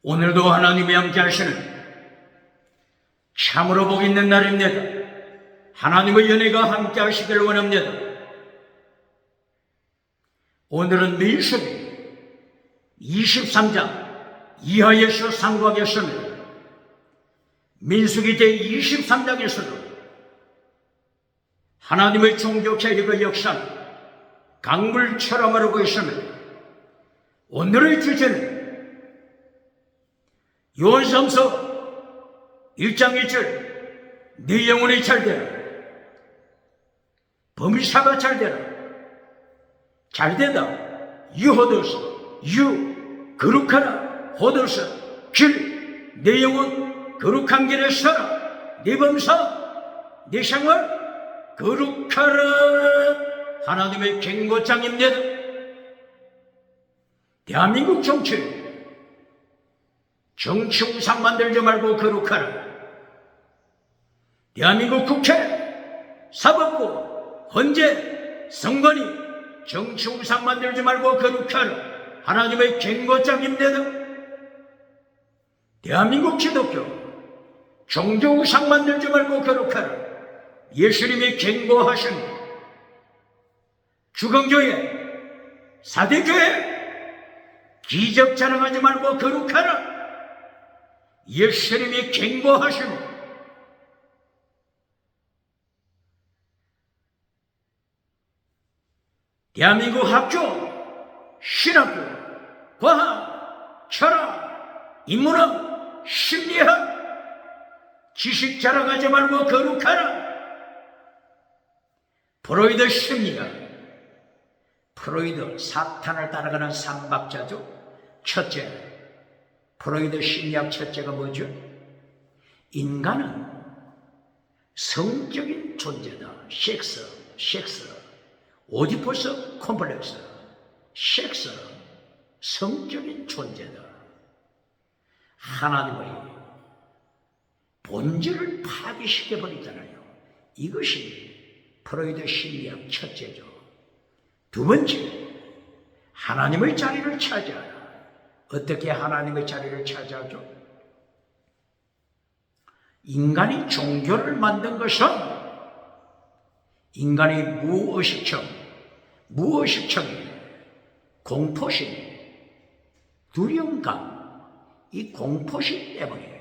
오늘도 하나님이 함께 하시는 참으로 복 있는 날입니다. 하나님의 은혜가 함께 하시기를 원합니다. 오늘은 민수기 23장 이하에서 상고하겠습니다. 민수기 제23장에서도 하나님의 종교 개혁의 역사는 강물처럼 흐르고 있습니다. 오늘의 주제는 요한삼서 1장 1절 네 영혼이 잘되라, 범사가 잘되라, 잘되다 유호도서 유 거룩하라 호도서 길 내 영혼 거룩한 길에 서라, 네 범사 네 생활 거룩하라. 하나님의 경고장입니다. 대한민국 정치 우상 만들지 말고 거룩하라. 대한민국 국회, 사법부, 헌재, 선관위 정치 우상 만들지 말고 거룩하라. 하나님의 경고장입니다. 대한민국 기독교 종교 우상 만들지 말고 거룩하라. 예수님이 경고하신 주공교회, 사대교회 기적 자랑하지 말고 거룩하라. 예수님이 경고하십니다. 대한민국 학교, 신학교, 과학, 철학, 인문학, 심리학 지식 자랑하지 말고 거룩하라. 프로이드 심리학, 프로이드 사탄을 따라가는 삼박자죠. 첫째, 프로이드 심리학 첫째가 뭐죠? 인간은 성적인 존재다. 섹스, 오디포스 콤플렉스, 섹스, 성적인 존재다. 하나님의 본질을 파괴시켜버리잖아요. 이것이 프로이드 심리학 첫째죠. 두 번째, 하나님의 자리를 차지하라. 어떻게 하나님의 자리를 차지하죠? 인간이 종교를 만든 것은 인간의 무의식적인 공포심, 두려움감, 이 공포심 때문에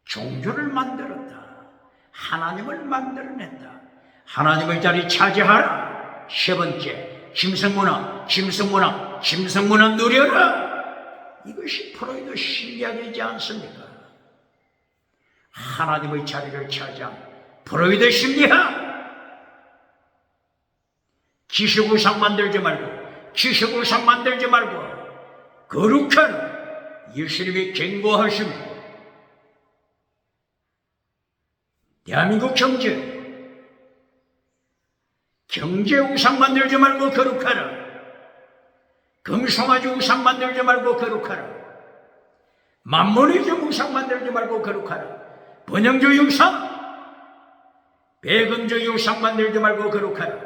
종교를 만들었다. 하나님을 만들어냈다. 하나님의 자리 차지하라. 세 번째, 짐승문화 누려라. 이것이 프로이드 심리학이지 않습니까? 하나님의 자리를 차지한 프로이드 심리학. 지식우상 만들지 말고 거룩하라. 예수님이 경고하십니다. 대한민국 경제 우상 만들지 말고 거룩하라. 금송아지 우상 만들지 말고 거룩하라. 만몬이즘 우상 만들지 말고 거룩하라. 번영주의 우상, 배금주의 우상 만들지 말고 거룩하라.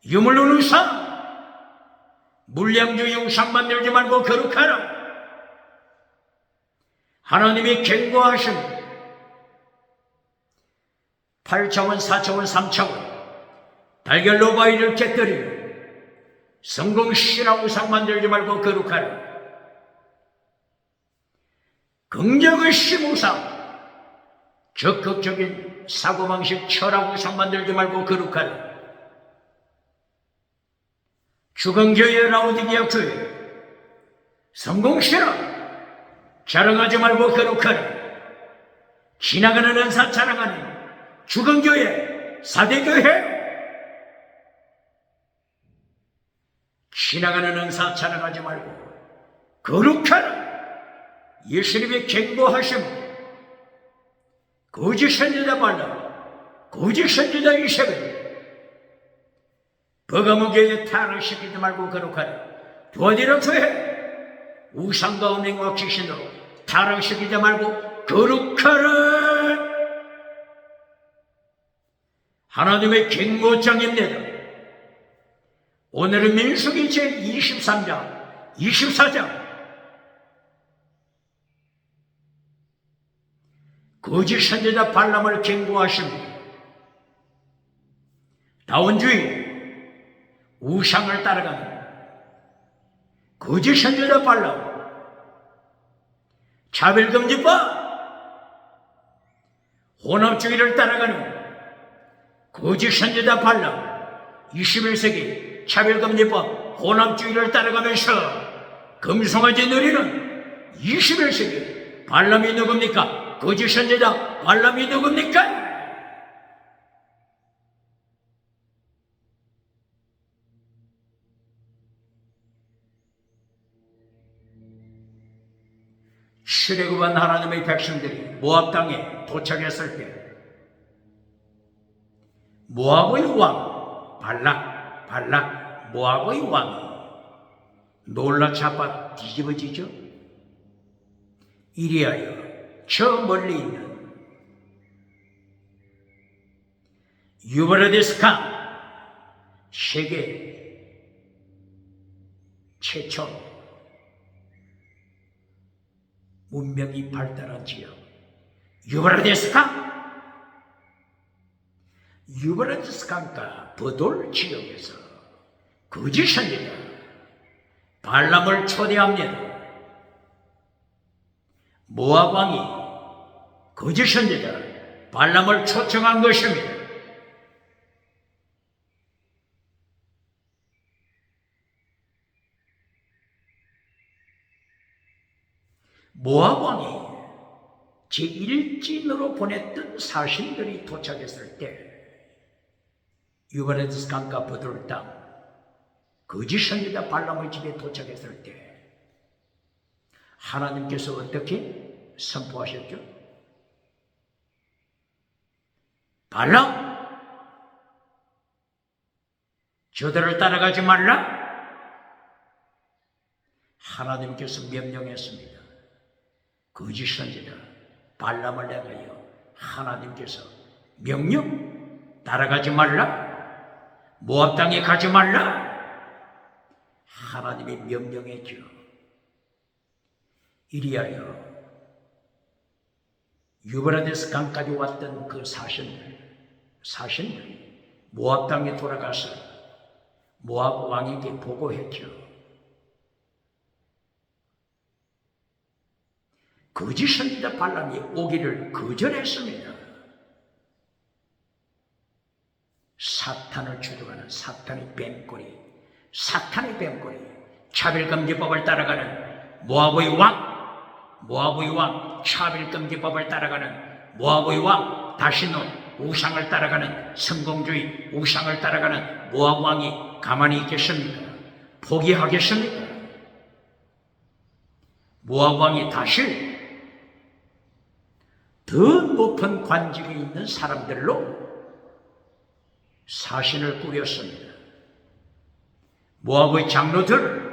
유물론 우상, 물량주의 우상 만들지 말고 거룩하라. 하나님이 경고하십니다. 8차원, 4차원, 3차원 달걀로 바위를 깨뜨리는 성공신앙 우상 만들지 말고 거룩하라. 긍정의심 우상, 적극적인 사고방식 철학 우상 만들지 말고 거룩하라. 주공교회, 라오디게아 교회 성공신앙 자랑하지 말고 거룩하라. 지나가는 은사 자랑하는 주공교회, 사대교회 지나가는 은사 자랑하지 말고 거룩하라. 예수님이 경고하십니다. 거짓 선지자 발람, 거짓 선지자 이세벨 버가모교회 타락시키지 말고 거룩하라. 두아디라 교회 우상과 음행과 귀신으로 타락시키지 말고 거룩하라. 하나님의 경고장입니다. 오늘은 민수기 제23장, 24장 거짓 선지자 발람을 경고하십니다. 다원주의, 우상을 따라가는 거짓 선지자 발람, 차별금지법, 혼합주의를 따라가는 거짓 선지자 발람, 21세기 차별금지법, 혼합주의를 따라가면서 금송아지 누리는 21세기 발람이 누굽니까? 거짓 선지자 발람이 누굽니까? 출애굽한 하나님의 백성들이 모압 땅에 도착했을 때 모압의 왕 발락 모압의 왕이 놀라 자빠 뒤집어지죠. 이리하여 저 멀리 있는 유브라데스 강, 세계 최초 문명이 발달한 지역 유브라데스 강가 버돌 지역에서 거짓 선지자 발람을 초대합니다. 모압 왕이 거짓 선지자 발람을 초청한 것입니다. 모압 왕이 제1진으로 보냈던 사신들이 도착했을 때 유브라데스 강가 버돌 땅 거짓 선지자 발람의 집에 도착했을 때 하나님께서 어떻게 선포하셨죠? 발람, 저들을 따라가지 말라. 하나님께서 명령했습니다. 거짓 선지자 발람을 향하여 하나님께서 명령, 따라가지 말라. 모압 땅에 가지 말라. 하나님이 명령했죠. 이리하여 유브라데스 강까지 왔던 그 사신들이 모압 땅에 돌아가서 모압 왕에게 보고했죠. 거짓 선지자 발람이 오기를 거절했습니다. 사탄을 주도하는 사탄의 뱀꼬리, 차별금지법을 따라가는 모압의 왕, 차별금지법을 따라가는 모압의 왕, 다시는 우상을 따라가는 성공주의, 우상을 따라가는 모압 왕이 가만히 있겠습니까? 포기하겠습니까? 모압 왕이 다시 더 높은 관직에 있는 사람들로 사신을 꾸렸습니다. 모압의 장로들,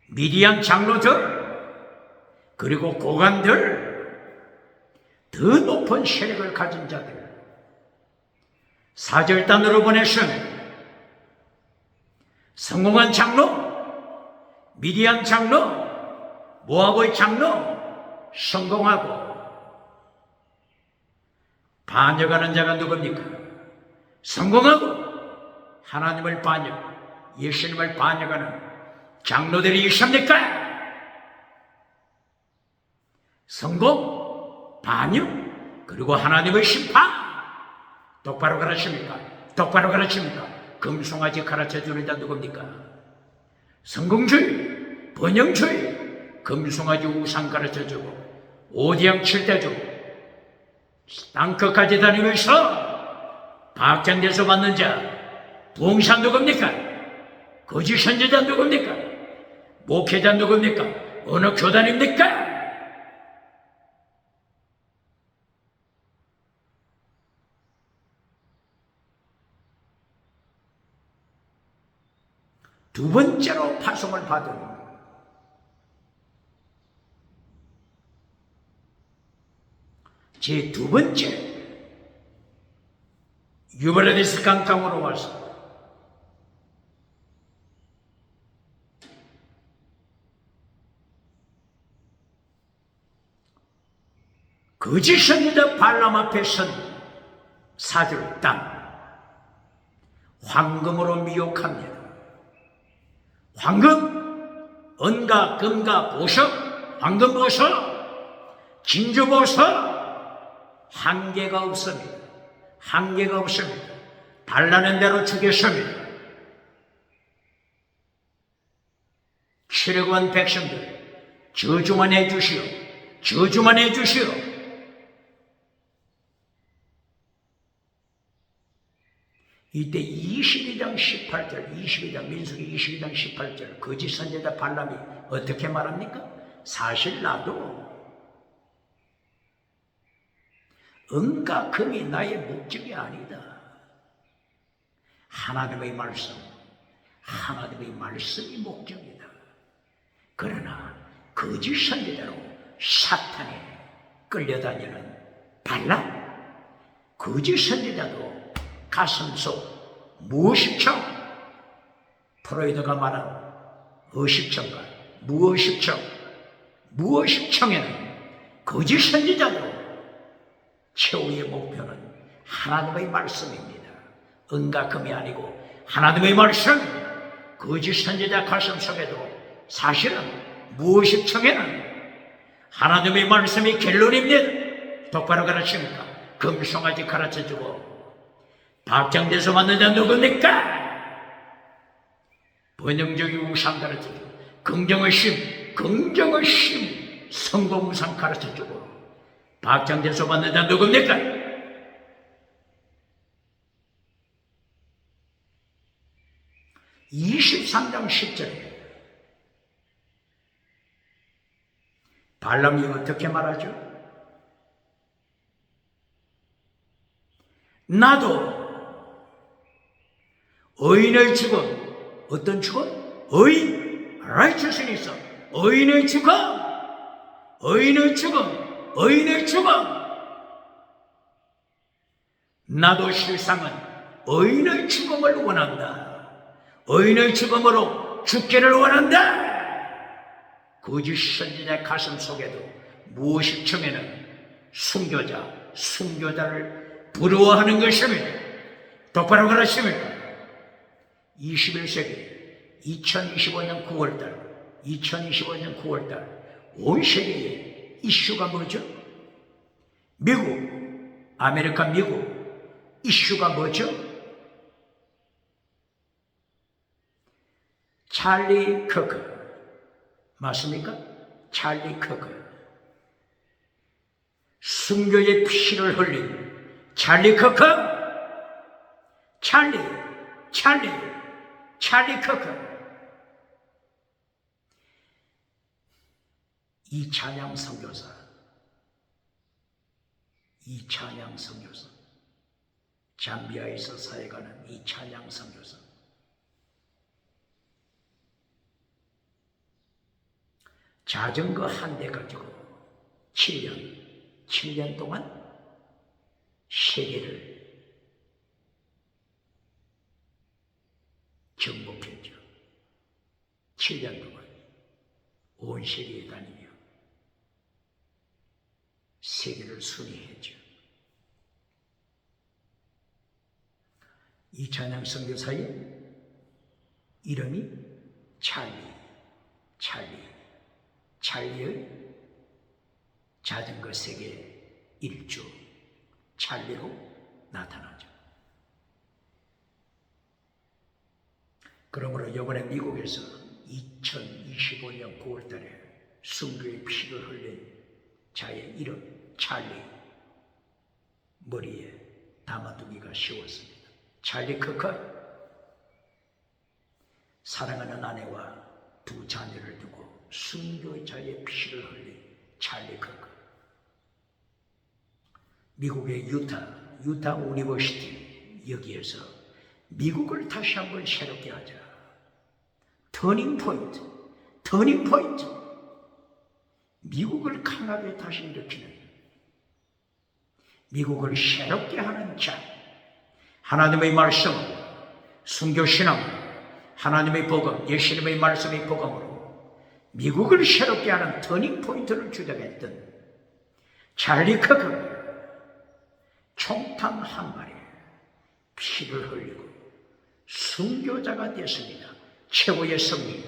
미디안 장로들, 그리고 고관들, 더 높은 세력을 가진 자들 사절단으로 보냈습니다. 성공한 장로, 미디안 장로, 모압의 장로, 성공하고 반역하는 자가 누굽니까? 성공하고 하나님을 반역, 예수님을 반역하는 장로들이 있습니까? 성공, 반역, 그리고 하나님의 심판. 똑바로 가르칩니까? 금송아지 가르쳐주는 자 누굽니까? 성공주의, 번영주의, 금송아지 우상 가르쳐주고 오디양 칠대주고 땅끝까지 다니면서 박장대소 받는 자 부흥사 누굽니까? 거짓 선지자 누굽니까? 목회자 누굽니까? 어느 교단입니까? 두 번째로 파송을 받은 제 두 번째 유브라데스 강강으로 와서 거짓 선지자 발람 앞에 선 사들 땅 황금으로 미혹합니다. 황금, 은과 금과 보석, 황금 보석, 진주 보석, 한계가 없습니다. 한계가 없습니다. 달라는 대로 주겠습니다. 7억 원 백성들 저주만 해주시오. 저주만 해주시오. 이때 22장 18절, 22장 민수기 22장 18절 거짓 선지자 발람이 어떻게 말합니까? 사실 나도 은과 금이 나의 목적이 아니다. 하나님의 말씀, 하나님의 말씀이 목적이다. 그러나 거짓 선지자로 사탄에 끌려다니는 발람, 거짓 선지자도 가슴속 무의식청, 프로이드가 말한 의식청과 무의식청, 무의식청에는 거짓 선지자도 최후의 목표는 하나님의 말씀입니다. 은과 금이 아니고 하나님의 말씀. 거짓 선지자 가슴속에도 사실은 무의식청에는 하나님의 말씀이 결론입니다. 똑바로 가르칩니까? 금송아지 가르쳐주고 박장대소 만든 자 누굽니까? 번영적인 우상 가르쳐주고 긍정의 심, 긍정의 심, 성공 우상 가르쳐주고 박장대소 만든 자 누굽니까? 23장 10절에 발람이 어떻게 말하죠? 나도 의인의 죽음, 어떤 죽음? 의인, righteousness, 의인의 죽음, 의인의 죽음, 의인의 죽음. 나도 실상은 의인의 죽음을 원한다. 의인의 죽음으로 죽기를 원한다. 거짓 선지자 가슴 속에도 무의식청에는 순교자를 부러워하는 것입니다. 똑바로 가르칩니까? 21세기 2025년 9월달 온 세계의 이슈가 뭐죠? 미국 이슈가 뭐죠? 찰리 커크 맞습니까? 찰리 커크, 순교의 피를 흘린 찰리 커크, 찰리 커크. 이찬양 선교사, 잠비아에서 사역하는 이찬양 선교사. 자전거 한 대 가지고 7년 동안 세계를 정복했죠. 7년 동안 온 세계에 다니며 세계를 순회했죠. 이찬양 선교사의 이름이 찰리의 자전거 세계 일주 찰리로 나타나죠. 그러므로 이번에 미국에서 2025년 9월달에 순교의 피를 흘린 자의 이름 찰리, 머리에 담아두기가 쉬웠습니다. 찰리 커크, 사랑하는 아내와 두 자녀를 두고 순교자의 피를 흘린 찰리 커크. 미국의 유타 우니버시티, 여기에서 미국을 다시 한번 새롭게 하자. 터닝 포인트. 미국을 강하게 다시 일으키는, 미국을 새롭게 하는 자. 하나님의 말씀, 순교신앙, 하나님의 복음, 예수님의 말씀의 복음으로 미국을 새롭게 하는 터닝 포인트를 주장했던 찰리 커크가 총탄 한 발에 피를 흘리고 순교자가 됐습니다. 최고의 승리,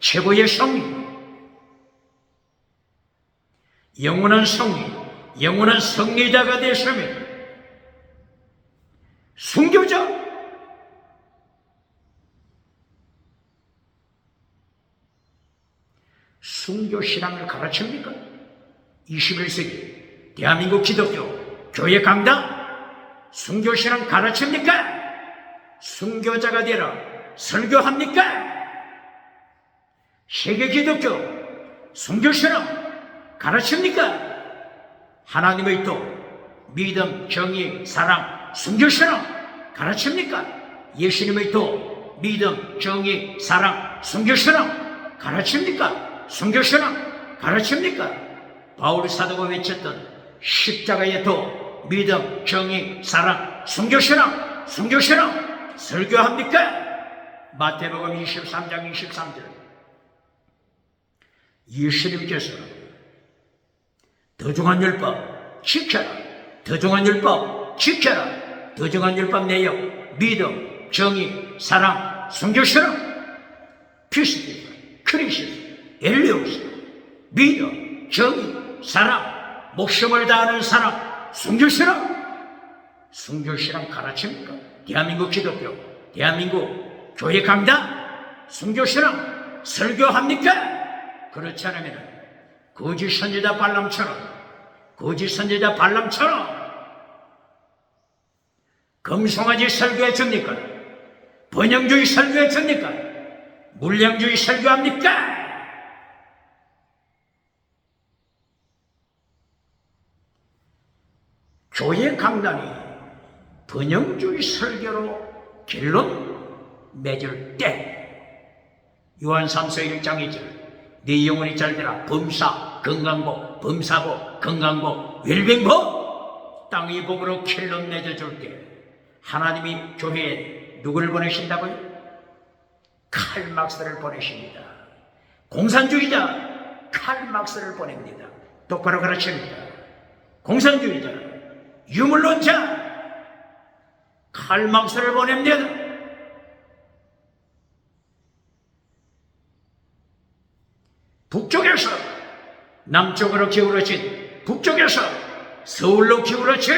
최고의 승리, 영원한 승리, 영원한 승리자가 됐습니다. 순교자, 순교신앙을 가르칩니까? 21세기 대한민국 기독교 교회 강당 순교신앙 가르칩니까? 순교자가 되라 설교합니까? 세계 기독교 순교신앙 가르칩니까? 하나님의 도, 믿음, 정의, 사랑, 순교신앙 가르칩니까? 예수님의 도, 믿음, 정의, 사랑, 순교신앙 가르칩니까? 순교신앙 가르칩니까? 바울 사도가 외쳤던 십자가의 도, 믿음, 정의, 사랑, 순교신앙, 순교신앙 설교합니까? 마태복음 23장 23절 예수님께서 더중한 율법 지켜라, 더중한 율법 지켜라, 더중한 율법 내용 믿음, 정의, 사랑, 순교신앙 피스티브, 크리스트, 엘리오스 믿음, 정의, 사랑, 목숨을 다하는 사랑, 순교신앙 순교신앙 가르칩니까? 대한민국 기독교, 대한민국 교회 강단 순교신앙 설교합니까? 그렇지 않으면 거짓 선지자 발람처럼 금송아지 설교해 줍니까? 번영주의 설교해 줍니까? 물량주의 설교합니까? 교회 강단이 번영주의 설교로 결론 맺을 때 요한 3서 1장 2절 네 영혼이 잘되라 범사 건강복 범사복 건강복 웰빙복 땅의 복으로 결론 맺어줄 때 하나님이 교회에 누구를 보내신다고요? 칼막스를 보내십니다. 공산주의자 칼막스를 보냅니다. 똑바로 가르칩니다. 공산주의자 유물론자 칼막스를 보냅니다. 북쪽에서 남쪽으로 기울어진 북쪽에서 서울로 기울어진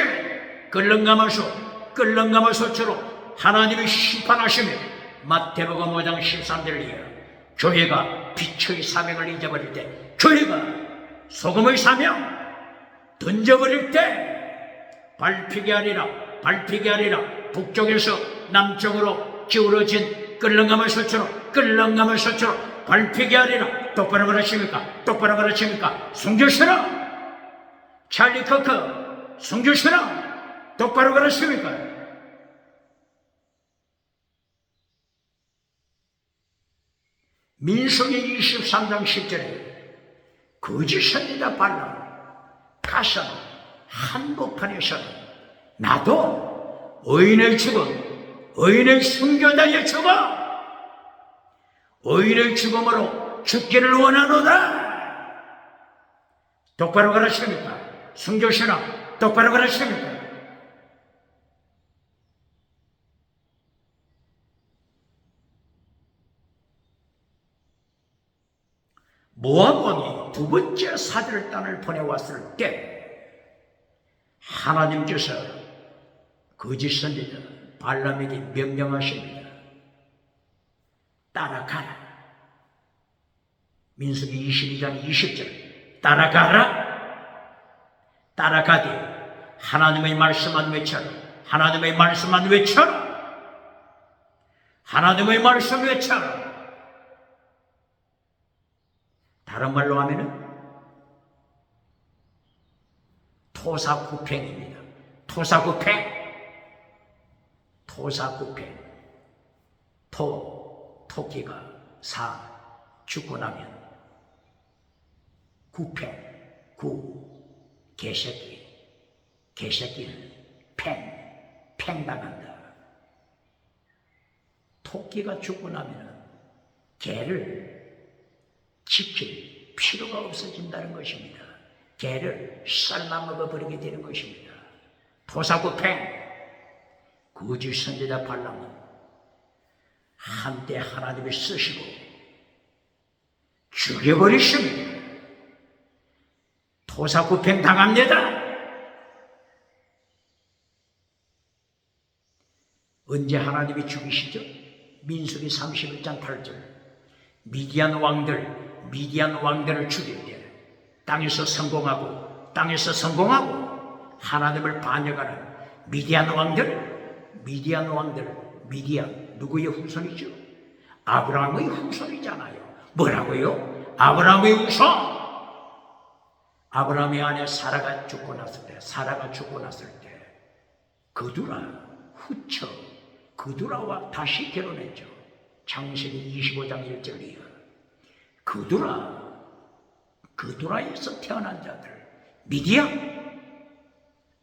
끌렁가마솥으로 하나님이 심판하시며 마태복음 5장 13절이에요. 교회가 빛의 사명을 잊어버릴 때, 교회가 소금의 사명 던져버릴 때 밟히게 하리라 북쪽에서 남쪽으로 기울어진 끌렁가마솥으로 밟히게 하리라. 똑바로 가르칩니까? 순교신앙 찰리 커크 순교신앙 똑바로 가르칩니까? 민수기 23장 10절에 거짓 선지자 발람 가서 한복판에서는 나도 의인의 죽음, 의인의 순교자의 죽음, 의인의 죽음으로 죽기를 원하노다. 똑바로 가르칩니까? 순교신앙 똑바로 가르칩니까? 모압 왕이 두 번째 사절단을 보내왔을 때 하나님께서 거짓 선지자 발람에게 명령하십니다. 따라가라. 민수기 22장 20절 따라가되 하나님의 말씀만 외쳐라. 하나님의 말씀 외쳐라. 다른 말로 하면은 토사구팽입니다. 토끼가 죽고 나면 개새끼는 팽 당한다. 토끼가 죽고 나면 개를 지킬 필요가 없어진다는 것입니다. 개를 삶아 먹어버리게 되는 것입니다. 토사구팽, 거짓 선지자 발람은 한때 하나님이 쓰시고 죽여버리십니다. 토사구팽 당합니다. 언제 하나님이 죽이시죠? 민수기 31장 8절. 미디안 왕들을 죽일 때 땅에서 성공하고 하나님을 반역하는 미디안 누구의 후손이죠? 아브라함의 후손이잖아요. 뭐라고요? 아브라함의 후손. 아브라함의 아내 사라가 죽고 났을 때 그두라와 다시 결혼했죠. 창세기 25장 1절 이하. 그두라에서 태어난 자들, 미디안,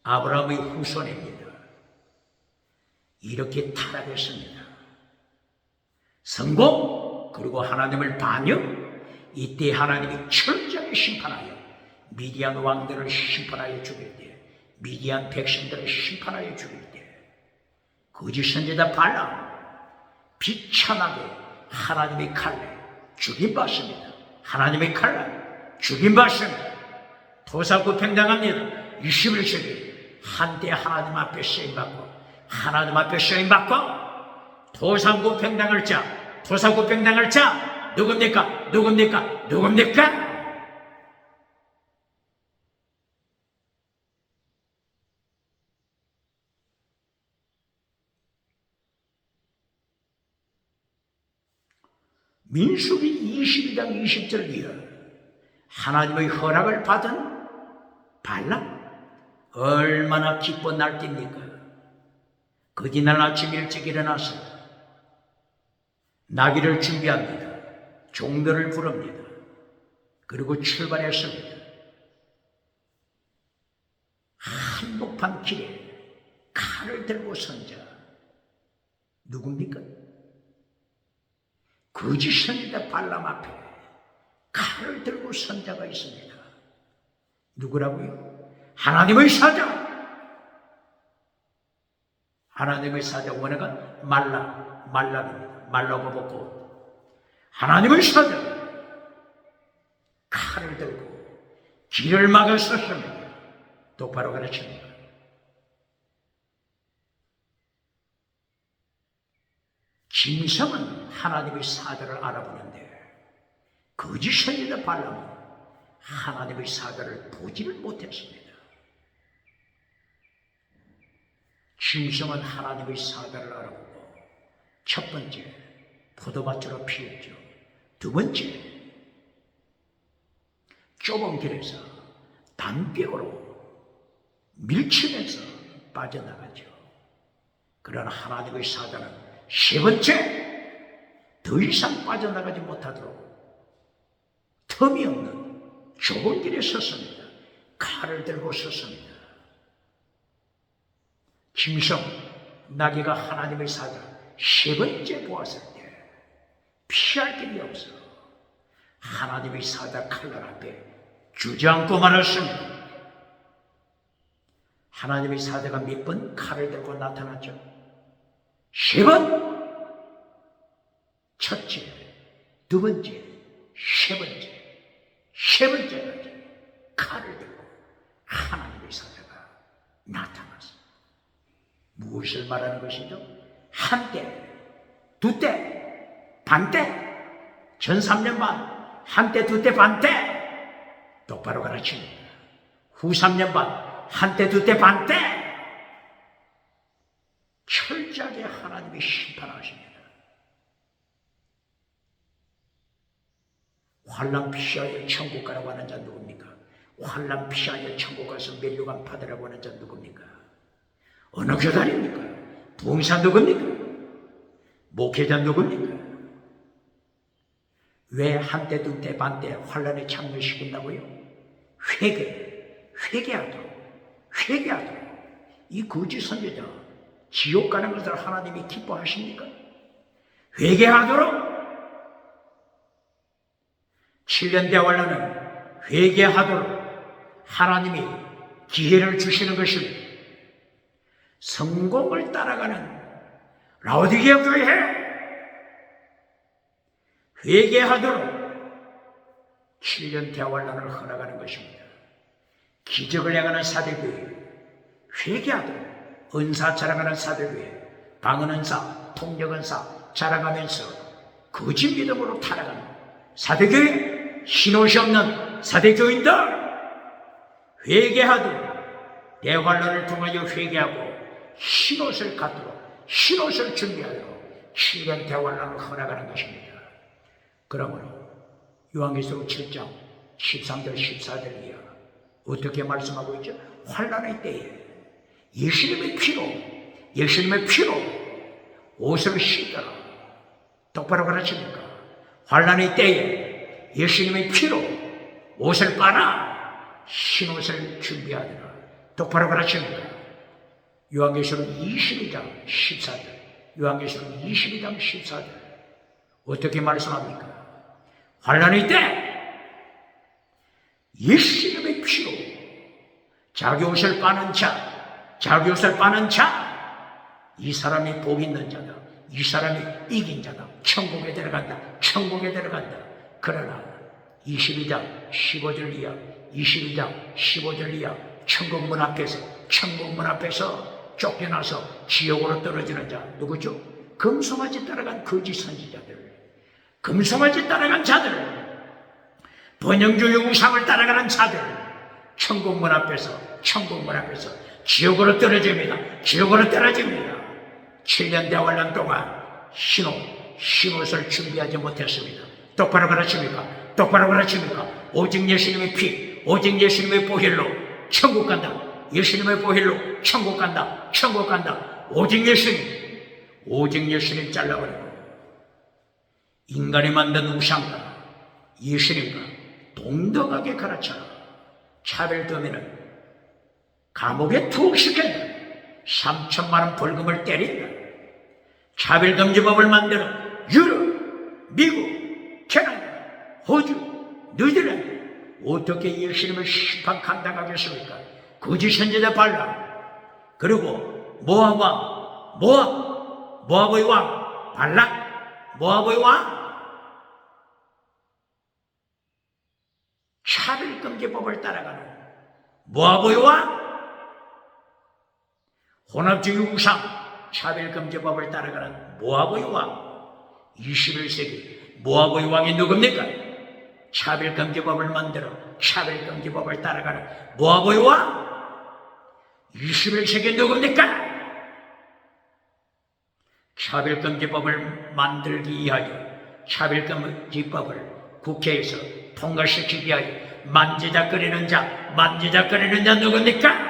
아브라함의 후손입니다. 이렇게 타락했습니다. 성공, 그리고 하나님을 반역. 이때 하나님이 철저하게 심판하여 미디안 왕들을 심판하여 죽일 때, 미디안 백성들을 심판하여 죽일 때, 거짓 선지자 발람 비참하게 하나님의 칼에 죽임받습니다. 하나님의 칼에 죽임받습니다. 토사구팽당합니다. 21세기 한때 하나님 앞에 쓰임받고 토사구팽당할 자 누굽니까? 민수기 22장 20절 이하. 하나님의 허락을 받은 발람 얼마나 기뻐 날뜁니까? 그 뒤날 아침 일찍 일어나서 나귀를 준비합니다. 종들을 부릅니다. 그리고 출발했습니다. 한복판 길에 칼을 들고 선 자 누굽니까? 거짓 선지자 발람 앞에 칼을 들고 선 자가 있습니다. 누구라고요? 하나님의 사자. 하나님의 사자 원어가 말락입니다. 말라고 먹고 하나님의 사자 칼을 들고 길을 막아 섰습니다. 똑바로 가르칩니다. 짐승은 하나님의 사자를 알아보는데 거짓 선지자 발람은 하나님의 사자를 보지를 못했습니다. 짐승은 하나님의 사자를 알아보고 첫 번째 포도밭으로 피했죠. 두 번째 좁은 길에서 단벽으로 밀치면서 빠져나가죠. 그러나 하나님의 사자는 세 번째 더 이상 빠져나가지 못하도록 틈이 없는 좁은 길에 섰습니다. 칼을 들고 섰습니다. 짐승 나귀가 하나님의 사자 세 번째 보았을 때 피할 길이 없어 하나님의 사자 칼날 앞에 주저앉고 말았습니다. 하나님의 사자가 몇 번 칼을 들고 나타났죠? 세 번. 첫째, 두 번째, 세 번째까지 칼을 들고 하나님의 사자가 나타났습니다. 무엇을 말하는 것이죠? 한때, 두때, 반때, 전 3년 반, 한때, 두때, 반때, 똑바로 가르칩니다. 후 3년 반, 한때, 두때, 반때, 철저하게 하나님이 심판하십니다. 환난 피하여 천국 가라고 하는 자 누굽니까? 환난 피하여 천국 가서 면류관 받으라고 하는 자 누굽니까? 어느 교단입니까? 부흥사 누굽니까? 목회자 누굽니까? 왜 한때 두때 반때 환난의 창을 시킨다고요? 회개하도록 이 거짓 선지자 지옥 가는 것을 하나님이 기뻐하십니까? 회개하도록 7년 대환란은 회개하도록 하나님이 기회를 주시는 것입니다. 성공을 따라가는 라오디게아 교회 회개하도록 7년 대환란을 허락하는 것입니다. 기적을 행하는 사대교회 회개하도록 은사 자랑하는 사대교회 방언은사 통역은사 자랑하면서 거짓 믿음으로 타락하는 사대교회 신옷이 없는 사대교인들 회개하도록 대환란을 통하여 회개하고 신옷을 갖도록 신옷을 준비하도록 7년 대환란을 허락하는 것입니다. 그러므로 요한계시록 7장 13절 14절 이하 어떻게 말씀하고 있죠? 환난의 때에 예수님의 피로 옷을 씻더라. 똑바로 가르칩니까? 환난의 때에 예수님의 피로 옷을 빨아 신옷을 준비하더라. 똑바로 가르칩니까? 요한계시록 22장 14절 요한계시록 22장 14절 어떻게 말씀합니까? 환난의 때 예수님의 피로 자기 옷을 빠는 자 이 사람이 복 있는 자다. 이 사람이 이긴 자다. 천국에 들어간다. 그러나 22장 15절 이하 22장 15절 이하 천국 문 앞에서 쫓겨나서 지옥으로 떨어지는 자 누구죠? 금송아지 따라간 거짓 선지자들, 금송아지 따라간 자들, 번영주의 우상을 따라가는 자들, 천국 문 앞에서 지옥으로 떨어집니다. 7년 대환란 동안 신옷을 준비하지 못했습니다. 똑바로 가르칩니까? 오직 예수님의 피, 오직 예수님의 보혈로 천국 간다. 예수님의 보혈로 천국 간다. 오직 예수님 잘라버리고 인간이 만든 우상과 예수님과 동등하게 가르쳐라. 차별되면은 감옥에 투옥시킨다. 3천만 원 벌금을 때린다. 차별금지법을 만들어 유럽, 미국, 캐나다, 호주, 뉴질랜드 어떻게 예수님을 심판 감당하겠습니까? 거짓 선지자 발람, 그리고 모압의 왕 발락, 모압의 왕 차별금지법을 따라가는 모압의 왕 혼합주의 우상 차별금지법을 따라가는 모압의 왕 21세기 모압의 왕이 누굽니까? 차별금지법을 만들어 차별금지법을 따라가는 모압의 왕 21세기 누굽니까? 차별금지법을 만들기 위하여 차별금지법을 국회에서 통과시키기 위하여 만지작거리는 자 누굽니까?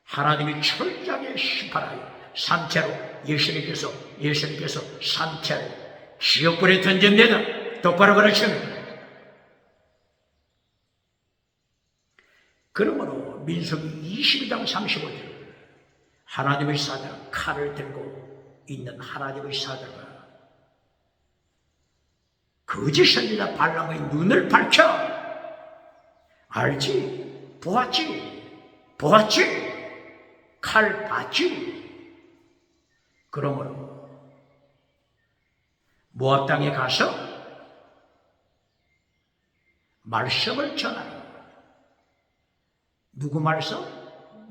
하나님이 철저하게 심판하여 산채로 예수님께서 산채로 지옥불에 던집니다. 똑바로 가르칩니다. 그러므로 민수기 22장 35절 하나님의 사자 칼을 들고 있는 하나님의 사자가 거짓 선지자 발람의 눈을 밝혀 알지? 보았지? 칼 봤지? 그러므로 모압 땅에 가서 말씀을 전하라.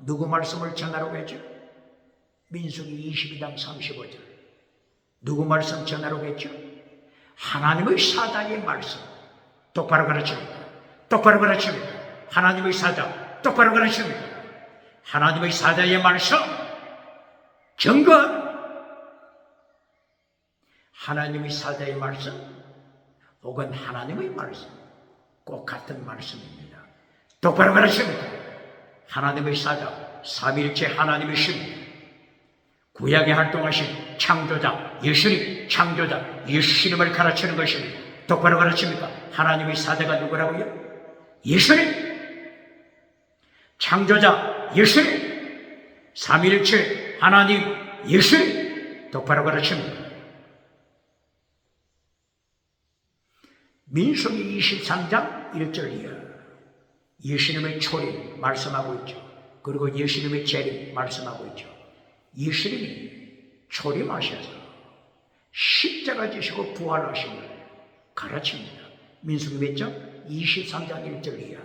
누구 말씀을 전하라고 했죠? 민수기 22장 35절 누구 말씀 전하라고 했죠? 하나님의 사자의 말씀 똑바로 가르칩니다. 하나님의 사자 똑바로 가르칩니다. 하나님의 사자의 말씀 증거 하나님의 사자의 말씀 혹은 하나님의 말씀 꼭 같은 말씀입니다. 똑바로 가르칩니다. 하나님의 사자 삼위일체 하나님이십니다. 구약에 활동하신 창조자 예수님을 가르치는 것입니다. 똑바로 가르칩니까? 하나님의 사자가 누구라고요? 예수님 창조자 예수님 삼위일체 하나님 예수님 똑바로 가르칩니다. 민수기 23장 1절 이하 예수님의 초림 말씀하고 있죠. 그리고 예수님의 재림 말씀하고 있죠. 예수님이 초림하셔서 십자가 지시고 부활하심을 가르칩니다. 민수기 몇 장? 23장 1절 이하.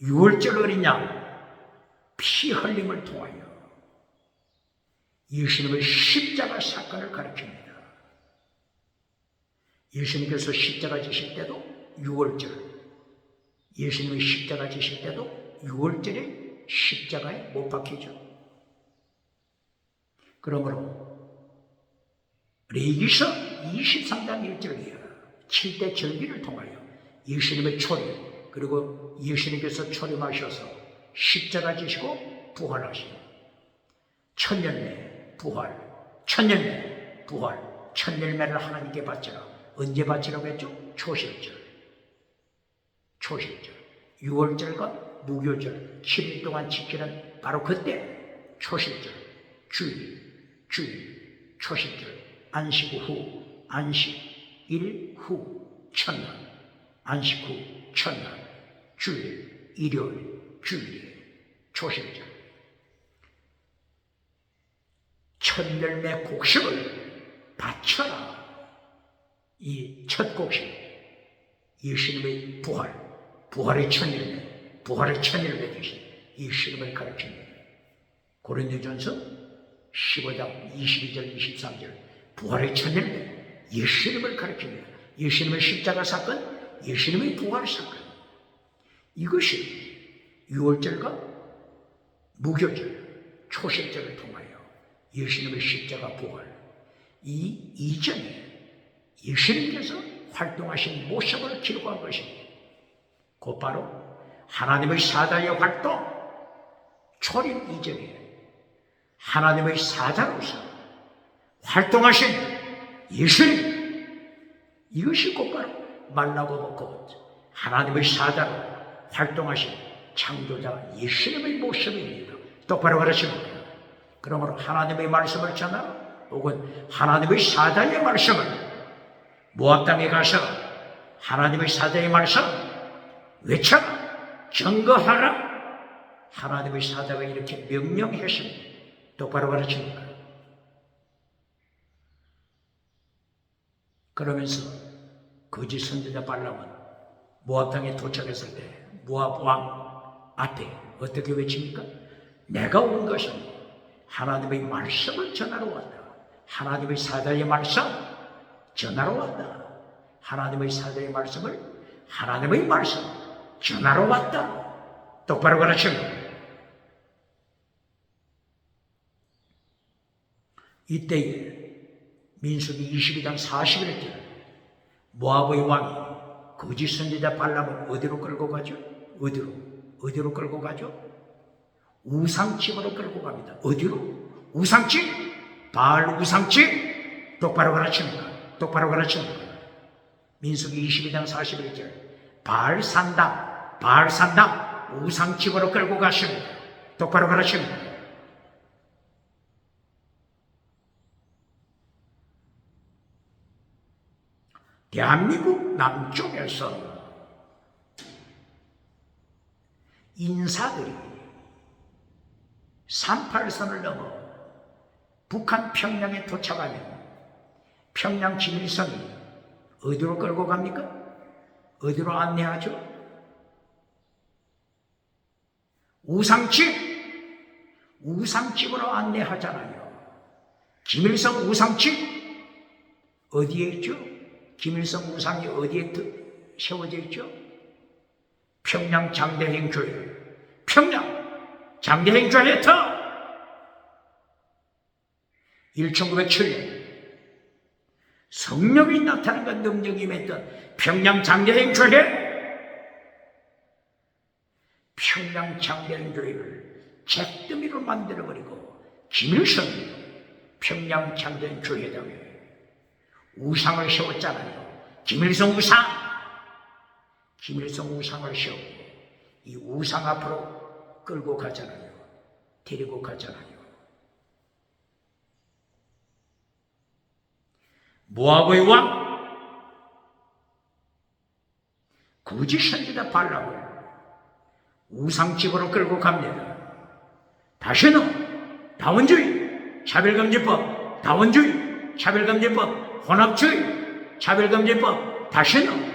6월절 어린 양 피 흘림을 통하여 예수님의 십자가 사건을 가르칩니다. 예수님께서 십자가 지실 때도 6월절, 예수님의 십자가 지실 때도 6월절에 십자가에 못 박히죠. 그러므로 레위기서 23장 1절 이하 7대 절기를 통하여 예수님의 초림, 그리고 예수님께서 초림하셔서 십자가 지시고 부활하시고 천열매 부활, 천열매 부활, 천열매를 하나님께 바치라. 언제 바치라고 했죠? 초실절, 초실절, 6월절과 무교절 7일 동안 지키는 바로 그때 초실절, 주일, 초실절, 안식 후, 안식일 후, 첫날, 안식 후, 첫날, 주일, 일요일, 주일에 초실절. 천열매 곡식을 바쳐라. 이 첫 곡식, 예수님의 부활, 부활의 천열매, 부활의 천열매 대신 예수님을 가르칩니다. 고린도전서 15장 22절 23절 부활의 천열매, 예수님을 가르칩니다. 예수님의 십자가 사건, 예수님의 부활 사건. 이것이 6월절과 무교절, 초실절을 통하여 예수님의 십자가 부활, 이 이전에 예수님께서 활동하신 모습을 기록한 것입니다. 곧바로 하나님의 사자의 활동, 초림 이전에 하나님의 사자로서 활동하신 예수님, 이것이 곧바로 말라고 먹고 하나님의 사자로 활동하신 창조자 예수님의 모습입니다. 똑바로 가르칩니다. 그러므로 하나님의 말씀을 전하라, 혹은 하나님의 사자의 말씀을 모압 땅에 가서 하나님의 사자의 말씀 외쳐라, 증거하라. 하나님의 사자가 이렇게 명령했습니다. 똑바로 가르칩니다. 그러면서 거짓 선지자 발람은 모압 땅에 도착했을 때 모압 왕 앞에 어떻게 외칩니까? 내가 온 것은 하나님의 말씀을 전하러 왔다. 하나님의 사자의 말씀 전하러 왔다. 하나님의 사자의 말씀을 하나님의 말씀 전하러 왔다. 똑바로 가르칩니다. 이때에 민수기 22장 41절 모압의 왕이 거짓 선지자 발람을 어디로 끌고 가죠? 어디로 끌고 가죠? 우상집으로 끌고 갑니다. 어디로? 우상집? 바알 우상집? 똑바로 가르칩니다. 똑바로 가르칩니다. 민수기 22장 41절 바알 산당 우상집으로 끌고 가십니다. 똑바로 가르칩니다. 대한민국 남쪽에서 인사들이 38선을 넘어 북한 평양에 도착하면 평양 김일성이 어디로 끌고 갑니까? 어디로 안내하죠? 우상집으로 안내하잖아요. 김일성 우상집 어디에 있죠? 김일성 우상이 어디에 세워져 있죠? 평양 장대행 교회. 평양 장대행 교회터 1907년 성령이 나타난 것 능력이 맺던 평양 장대행 교회. 평양 장대행 교회를 잿더미로 만들어버리고 김일성이 평양 장대행 교회당에 우상을 세웠잖아요. 김일성 우상을 세우고 이 우상 앞으로 끌고 가잖아요. 데리고 가잖아요. 모압의 왕 거짓 선지자 발람을 우상집으로 끌고 갑니다. 다시는 다원주의, 차별금지법, 다원주의, 차별금지법, 혼합주의, 차별금지법, 다시는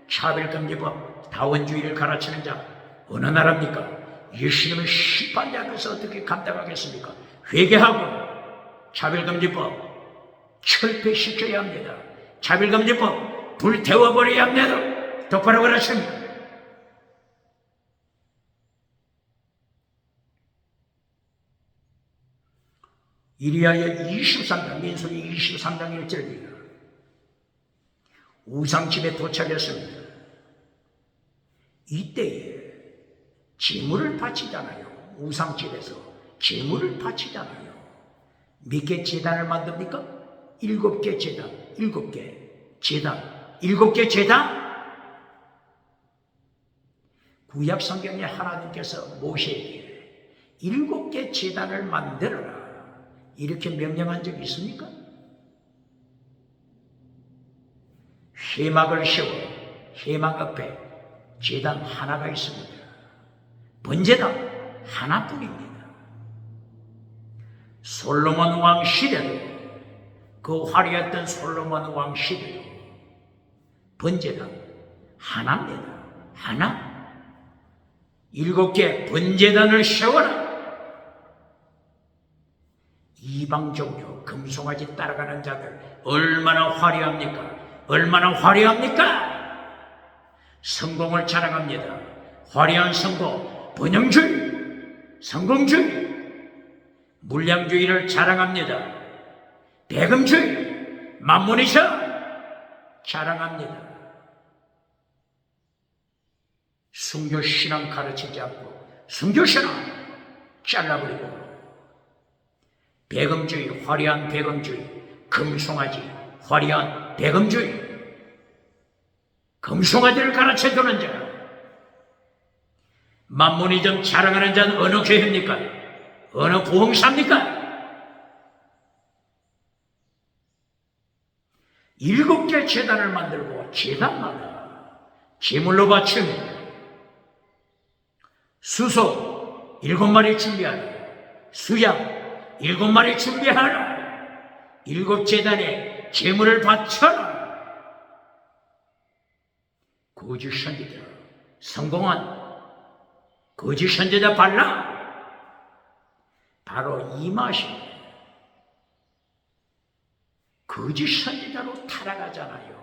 차별금지법, 다원주의를 가르치는 자 어느 나라입니까? 예수님의 심판대 앞에서 어떻게 감당하겠습니까? 회개하고 차별금지법 철폐시켜야 합니다. 차별금지법 불태워버려야 합니다. 똑바로 가르칩니다. 이리하여 23장, 민수기 23장 1절입니다. 우상집에 도착했습니다. 이때에 제물을 바치잖아요. 우상집에서 제물을 바치잖아요. 몇 개 제단을 만듭니까? 7개 제단, 7개 제단, 7개 제단. 구약 성경에 하나님께서 모세에게 7개 제단을 만들어라 이렇게 명령한 적이 있습니까? 회막을 세워 회막 앞에 제단 하나가 있습니다. 번제단 하나뿐입니다. 솔로몬 왕 시대도 그 화려했던 솔로몬 왕 시대도 번제단 하나입니다. 하나. 7개 번제단을 세워라. 이방 종교 금송아지 따라가는 자들 얼마나 화려합니까? 얼마나 화려합니까? 성공을 자랑합니다. 화려한 성공, 번영주의, 성공주의, 물량주의를 자랑합니다. 대금주의, 만문이셔 자랑합니다. 순교신앙 가르치지 않고 순교신앙 잘라버리고 배금주의, 화려한 배금주의, 금송아지, 화려한 배금주의, 금송아지를 가르쳐주는 자, 만문이점 자랑하는 자는 어느 교회입니까? 어느 부흥사입니까? 7개 제단을 만들고 제단마다 제물로 바칩니다. 수소 7마리 준비하라. 수양 7마리 준비하라. 7제단에 제물을 바쳐라. 거짓 선지자, 성공한 거짓 선지자 발람, 바로 이 맛이 거짓 선지자로 타락하잖아요.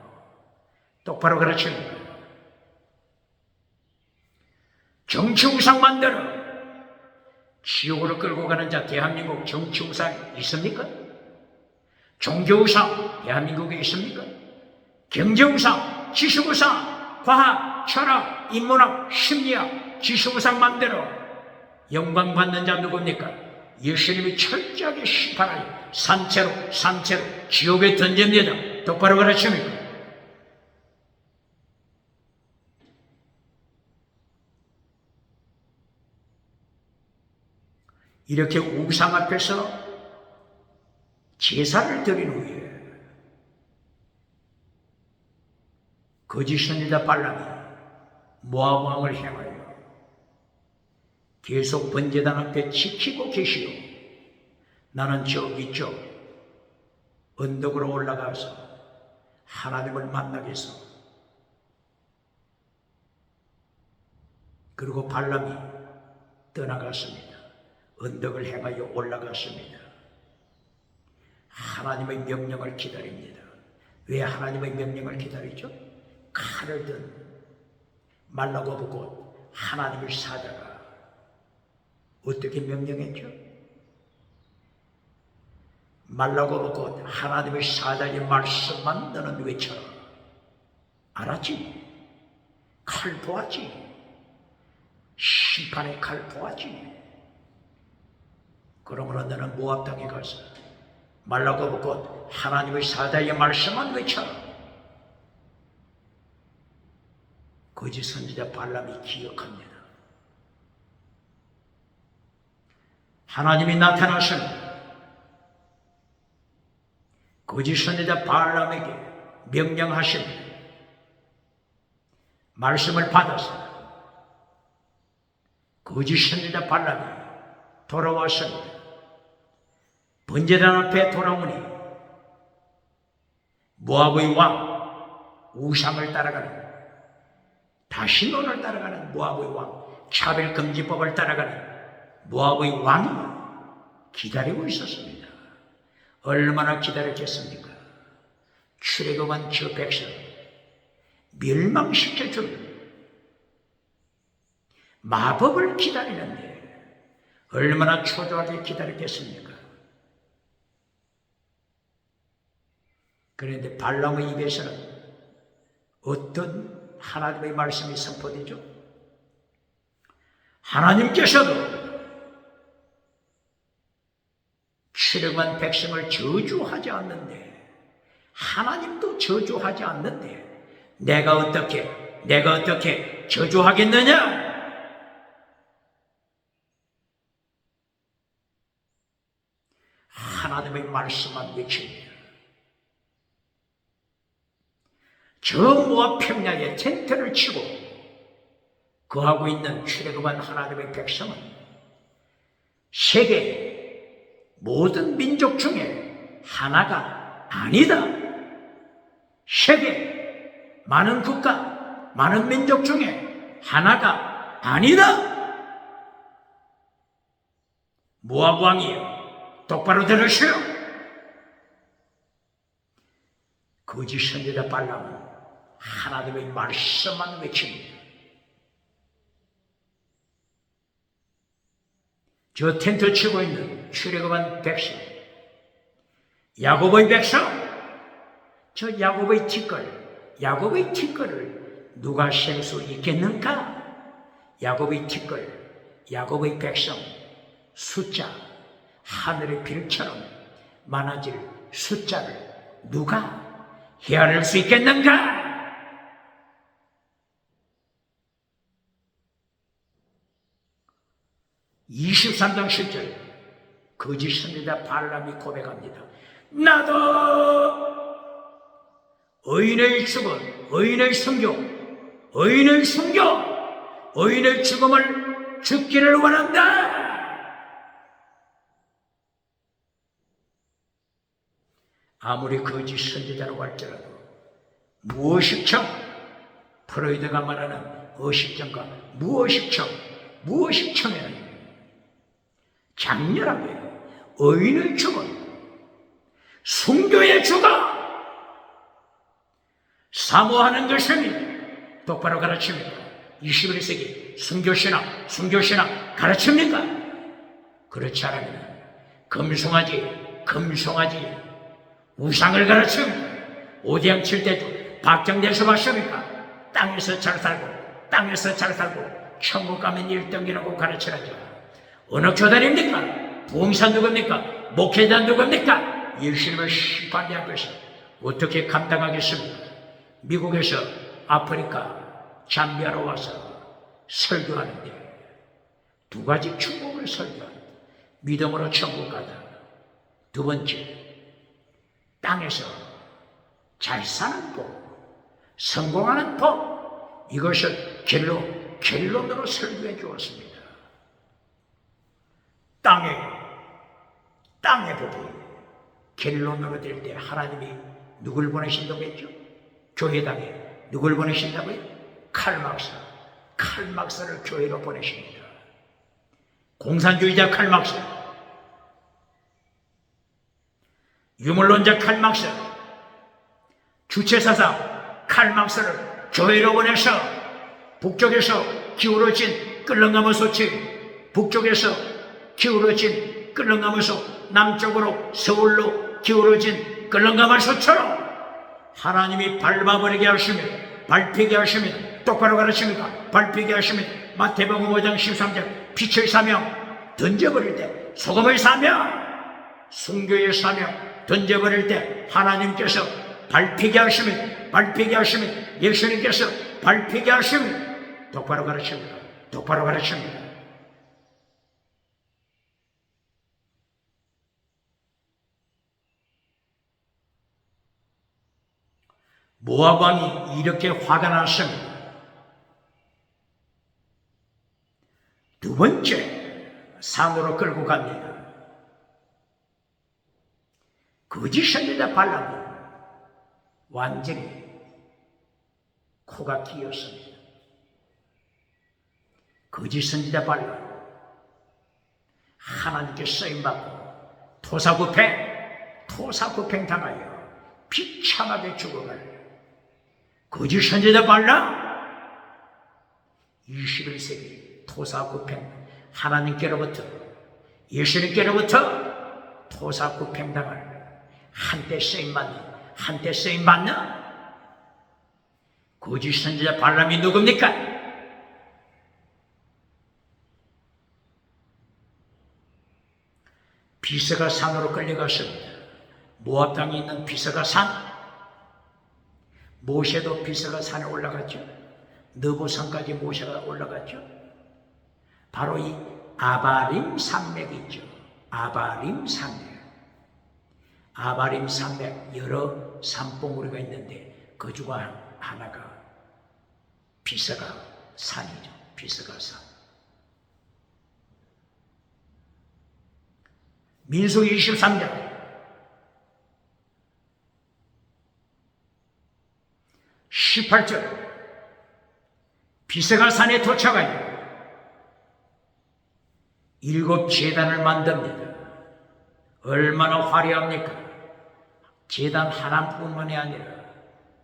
똑바로 가르칩니다. 정치 우상 만들어 지옥으로 끌고 가는 자 대한민국 정치 우상 있습니까? 종교 우상 대한민국에 있습니까? 경제 우상, 지식 우상, 과학, 철학, 인문학, 심리학, 지식 우상 만들어 영광 받는 자 누굽니까? 예수님이 철저하게 심판하여 산채로 지옥에 던집니다. 똑바로 가르칩니까? 이렇게 우상 앞에서 제사를 드린 후에 거짓 선지자 발람이 모압 왕을 향하여 계속 번제단 앞에 지키고 계시오. 나는 저기 언덕으로 올라가서 하나님을 만나겠소. 그리고 발람이 떠나갔습니다. 언덕을 향하여 올라갔습니다. 하나님의 명령을 기다립니다. 왜 하나님의 명령을 기다리죠? 칼을 든 말라고보고 하나님을 사다가 어떻게 명령했죠? 말라고보고 하나님의 사자의 말씀만 너는 외쳐라. 알았지? 칼 보았지? 심판의 칼 보았지? 그러므로 너는 모압 땅에 가서 말라고보고 하나님의 사자의 말씀만 외쳐라. 거짓 선지자 발람이 기억합니다. 하나님이 나타나십니다. 거짓 선지자 발람에게 명령하십니다. 말씀을 받아서 거짓 선지자 발람이 돌아왔습니다. 번제단 앞에 돌아오니 모압의 왕 우상을 따라가는, 다시논을 따라가는 모압의 왕, 차별금지법을 따라가는 모압의 왕이 기다리고 있었습니다. 얼마나 기다렸겠습니까? 출애굽한 저 백성 멸망시켜줄 마법을 기다리는데 얼마나 초조하게 기다렸겠습니까? 그런데 발람의 입에서는 어떤 하나님의 말씀이 선포되죠? 하나님께서도 출애굽한 백성을 저주하지 않는데, 하나님도 저주하지 않는데 내가 어떻게 저주하겠느냐? 하나님의 말씀만 외칩니다. 저 모압 평야에 텐트를 치고 거하고 있는 출애굽한 하나님의 백성은 세계 모든 민족 중에 하나가 아니다. 세계 많은 국가, 많은 민족 중에 하나가 아니다. 모압 왕이여, 똑바로 들으시오. 거짓 선지자 발람은 하나님의 말씀만 외칩니다. 저 텐트 치고 있는 출애굽한 백성, 야곱의 백성, 저 야곱의 티끌을 누가 셀 수 있겠는가? 야곱의 티끌, 야곱의 백성, 숫자, 하늘의 별처럼 많아질 숫자를 누가 헤아릴 수 있겠는가? 23장 10절 거짓 선지자 발람이 고백합니다. 나도 의인의 죽음, 의인의 순교, 의인의 죽음을 죽기를 원한다. 아무리 거짓 선지자라고 할지라도 무의식청, 프로이드가 말하는 의식청과 무의식청에는 장렬하게 의인의 죽음, 순교의 죽음, 사모하는 것은 똑바로 가르칩니까? 21세기 순교신앙 가르칩니까? 그렇지 않으면 금송아지 우상을 가르칩니다. 오대양 7대주 박정대에서 봤습니까? 땅에서 잘 살고 천국 가면 1등이라고 가르치라죠. 어느 교단입니까? 부흥사 누굽니까? 목회자 누굽니까? 예수님을 심판대 앞에서 어떻게 감당하겠습니까? 미국에서 아프리카 잠비아로 와서 설교하는데 두 가지 축복을 설교합니다. 믿음으로 천국 가다. 두 번째, 땅에서 잘 사는 법, 성공하는 법, 이것을 결론으로 설교해 주었습니다. 땅의 법이 결론으로 될 때 하나님이 누굴 보내신다고 했죠? 교회당에 누굴 보내신다고요? 칼 막사를 교회로 보내십니다. 공산주의자 칼 막사, 유물론자 칼 막사, 주체사상 칼 막사를 교회로 보내서 북쪽에서 기울어진 끌렁가무 소치, 북쪽에서 기울어진 끌렁가무소, 남쪽으로 서울로 기울어진 끌렁가마소처럼 하나님이 밟아버리게 하시며 밟히게 하시며 똑바로 가르칩니다. 밟히게 하시며 마태복음 5장 13절 빛의 사명 던져버릴 때, 소금의 사명, 순교의 사명 던져버릴 때 하나님께서 밟히게 하시며 예수님께서 밟히게 하시며 똑바로 가르칩니다. 모압 왕이 이렇게 화가 났습니다. 두 번째, 산으로 끌고 갑니다. 거짓 선지자 발람은 완전히 코가 끼었습니다. 거짓 선지자 발람, 하나님께 쓰임받고 토사구팽 당하여 비참하게 죽어갈 거짓 선지자 발람, 21세기 토사구팽, 하나님께로부터 예수님께로부터 토사구팽 당할 한때 쓰임받는 거짓 선지자 발람이 누굽니까? 비스가 산으로 끌려갔습니다. 모압 땅에 있는 비스가 산, 모세도 비스가 산에 올라갔죠. 느보산까지 모세가 올라갔죠. 바로 이 아바림 산맥이 있죠. 아바림 산맥, 여러 산봉우리가 있는데 그 중 하나가 비스가 산이죠. 비스가 산. 민수기 23장 18절, 비스가 산에 도착하여 7 제단을 만듭니다. 얼마나 화려합니까? 제단 하나뿐만이 아니라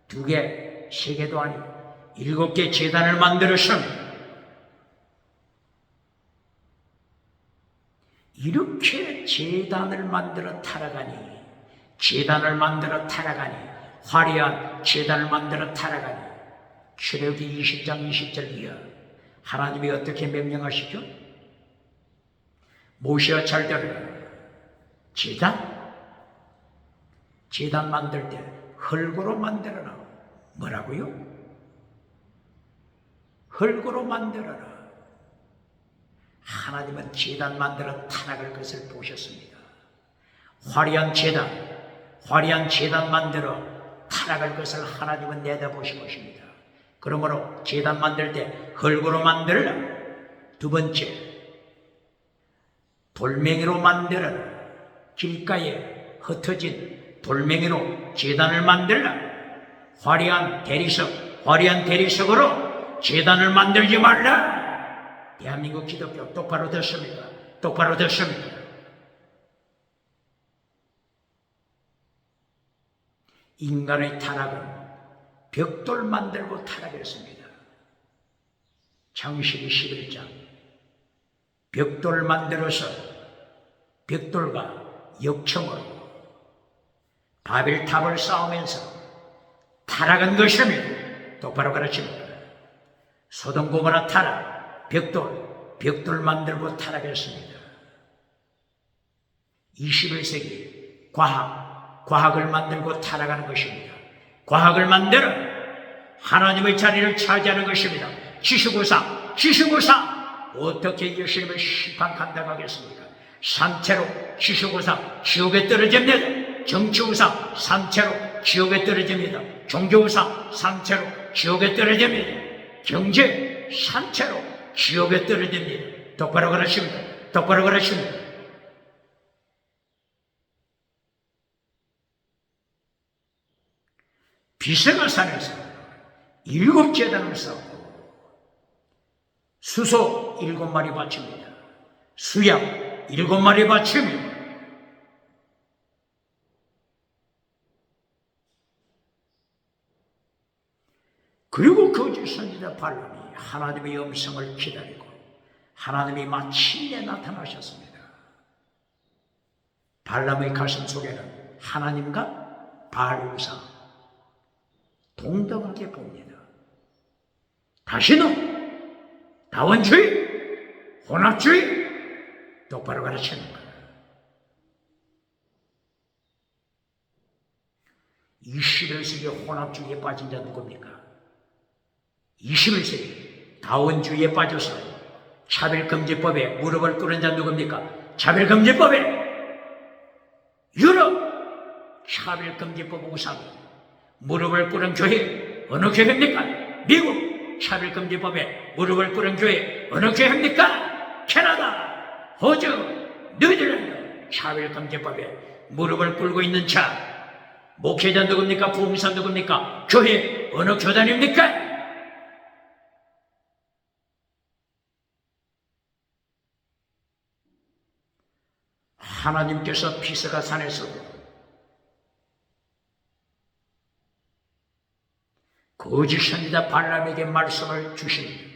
2개, 3개도 아니고 7개 제단을 만들었습니다. 이렇게 제단을 만들어 타락하니, 화려한 제단을 만들어 타락하니, 출애굽기 20장 20절 이하 하나님이 어떻게 명령하시죠? 모세야 잘 들으라. 제단 만들 때 흙으로 만들어라. 뭐라고요? 흙으로 만들어라. 하나님은 제단 만들어 타락할 것을 보셨습니다. 화려한 제단 만들어 타락할 것을 하나님은 내다보신 것입니다. 그러므로 제단 만들 때 흙으로 만들라. 2번째, 돌멩이로 만들어라. 길가에 흩어진 돌멩이로 제단을 만들라. 화려한 대리석으로 제단을 만들지 말라. 대한민국 기독교 똑바로 듣습니까? 인간의 타락은 벽돌 만들고 타락했습니다. 창세기 11장, 벽돌 만들어서 벽돌과 역청으로 바벨탑을 쌓으면서 타락한 것입니다. 똑바로 가르칩니다. 소돔 고모라 타락, 벽돌 만들고 타락했습니다. 21세기 과학을 만들고 타락하는 것입니다. 과학을 만들어 하나님의 자리를 차지하는 것입니다. 지수구상 어떻게 예수님을 심판한다고 하겠습니까? 산채로 지수구상 지옥에 떨어집니다. 정치우상 산채로 지옥에 떨어집니다. 종교우상 산채로 지옥에 떨어집니다. 경제 산채로 지옥에 떨어집니다. 똑바로 그러십니다. 비스가 산에서 7 제단을 쌓고 수소 7마리 바칩니다. 수양 7마리 바칩니다. 그리고 거짓 선지자 발람이 하나님의 음성을 기다리고 하나님이 마침내 나타나셨습니다. 발람의 가슴 속에는 하나님과 바알우상 동등하게 봅니다. 다시는 다원주의, 혼합주의 똑바로 가르치는 거예요. 21세기 혼합주의에 빠진 자 누굽니까? 21세기 다원주의에 빠져서 차별금지법에 무릎을 꿇은 자 누굽니까? 차별금지법에 유럽 차별금지법 우상 무릎을 꿇은 교회 어느 교회입니까? 미국 차별금지법에 무릎을 꿇은 교회 어느 교회입니까? 캐나다, 호주, 뉴질랜드 차별금지법에 무릎을 꿇고 있는 자, 목회자 누굽니까? 부흥사 누굽니까? 교회 어느 교단입니까? 하나님께서 피스가 산에서도 거짓 선지자 발람에게 말씀을 주십니다.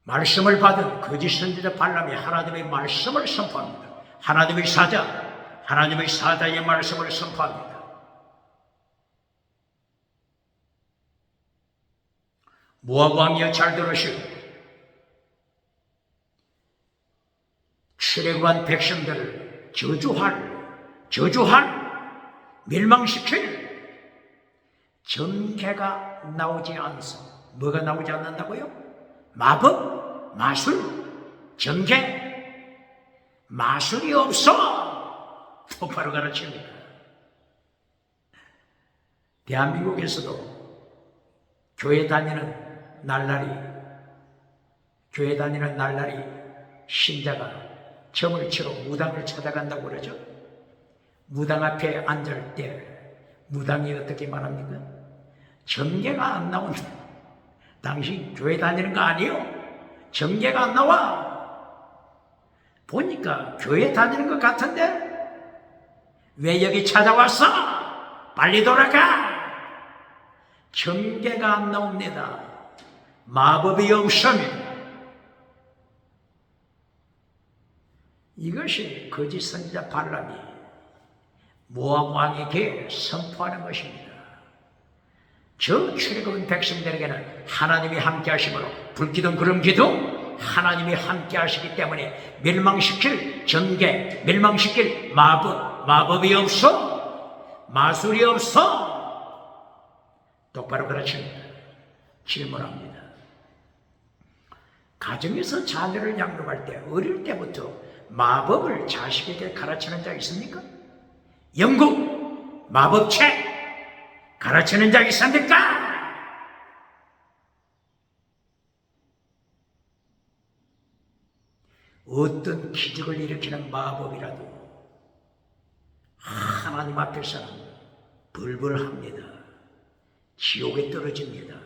말씀을 받은 거짓 선지자 발람이 하나님의 말씀을 선포합니다. 하나님의 사자의 말씀을 선포합니다. 모압 왕이여 잘 들으시오. 출애굽한 백성들을 저주할, 멸망시킬 전개가 나오지 않습니다. 뭐가 나오지 않는다고요? 마법, 마술, 전개, 마술이 없어! 똑바로 가르칩니다. 대한민국에서도 교회 다니는 날라리 신자가 점을 치러 무당을 찾아간다고 그러죠. 무당 앞에 앉을 때 무당이 어떻게 말합니까? 전개가 안 나온다. 당신 교회 다니는 거 아니요? 전개가 안 나와. 보니까 교회 다니는 것 같은데 왜 여기 찾아왔어? 빨리 돌아가. 전개가 안 나옵니다. 마법이 없습니다. 이것이 거짓 선지자 발람이 모압 왕에게 선포하는 것입니다. 저 출애굽은 백성들에게는 하나님이 함께 하심으로 불기둥 구름 기둥 하나님이 함께 하시기 때문에 멸망시킬 전개, 멸망시킬 마법이 없어. 마술이 없어. 똑바로 가르칩니다. 질문합니다. 가정에서 자녀를 양육할 때 어릴 때부터 마법을 자식에게 가르치는 자 있습니까? 영국 마법책 가르치는 자 있습니까? 어떤 기적을 일으키는 마법이라도 하나님 앞에서는 벌벌합니다. 지옥에 떨어집니다.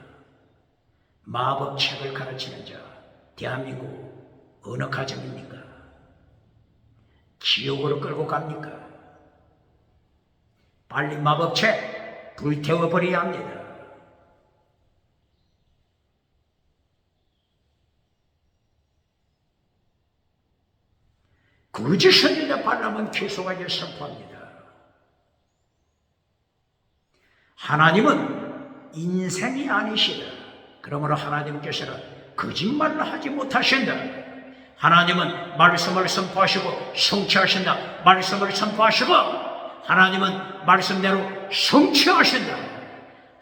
마법책을 가르치는 자 대한민국 어느 가정입니까? 지옥으로 끌고 갑니까? 빨리 마법책 불태워버려야 합니다. 거짓 선지자 발람은 계속하게 선포합니다. 하나님은 인생이 아니시다. 그러므로 하나님께서는 거짓말을 하지 못하신다. 하나님은 말씀을 선포하시고 성취하신다. 말씀을 선포하시고 하나님은 말씀대로 성취하신다.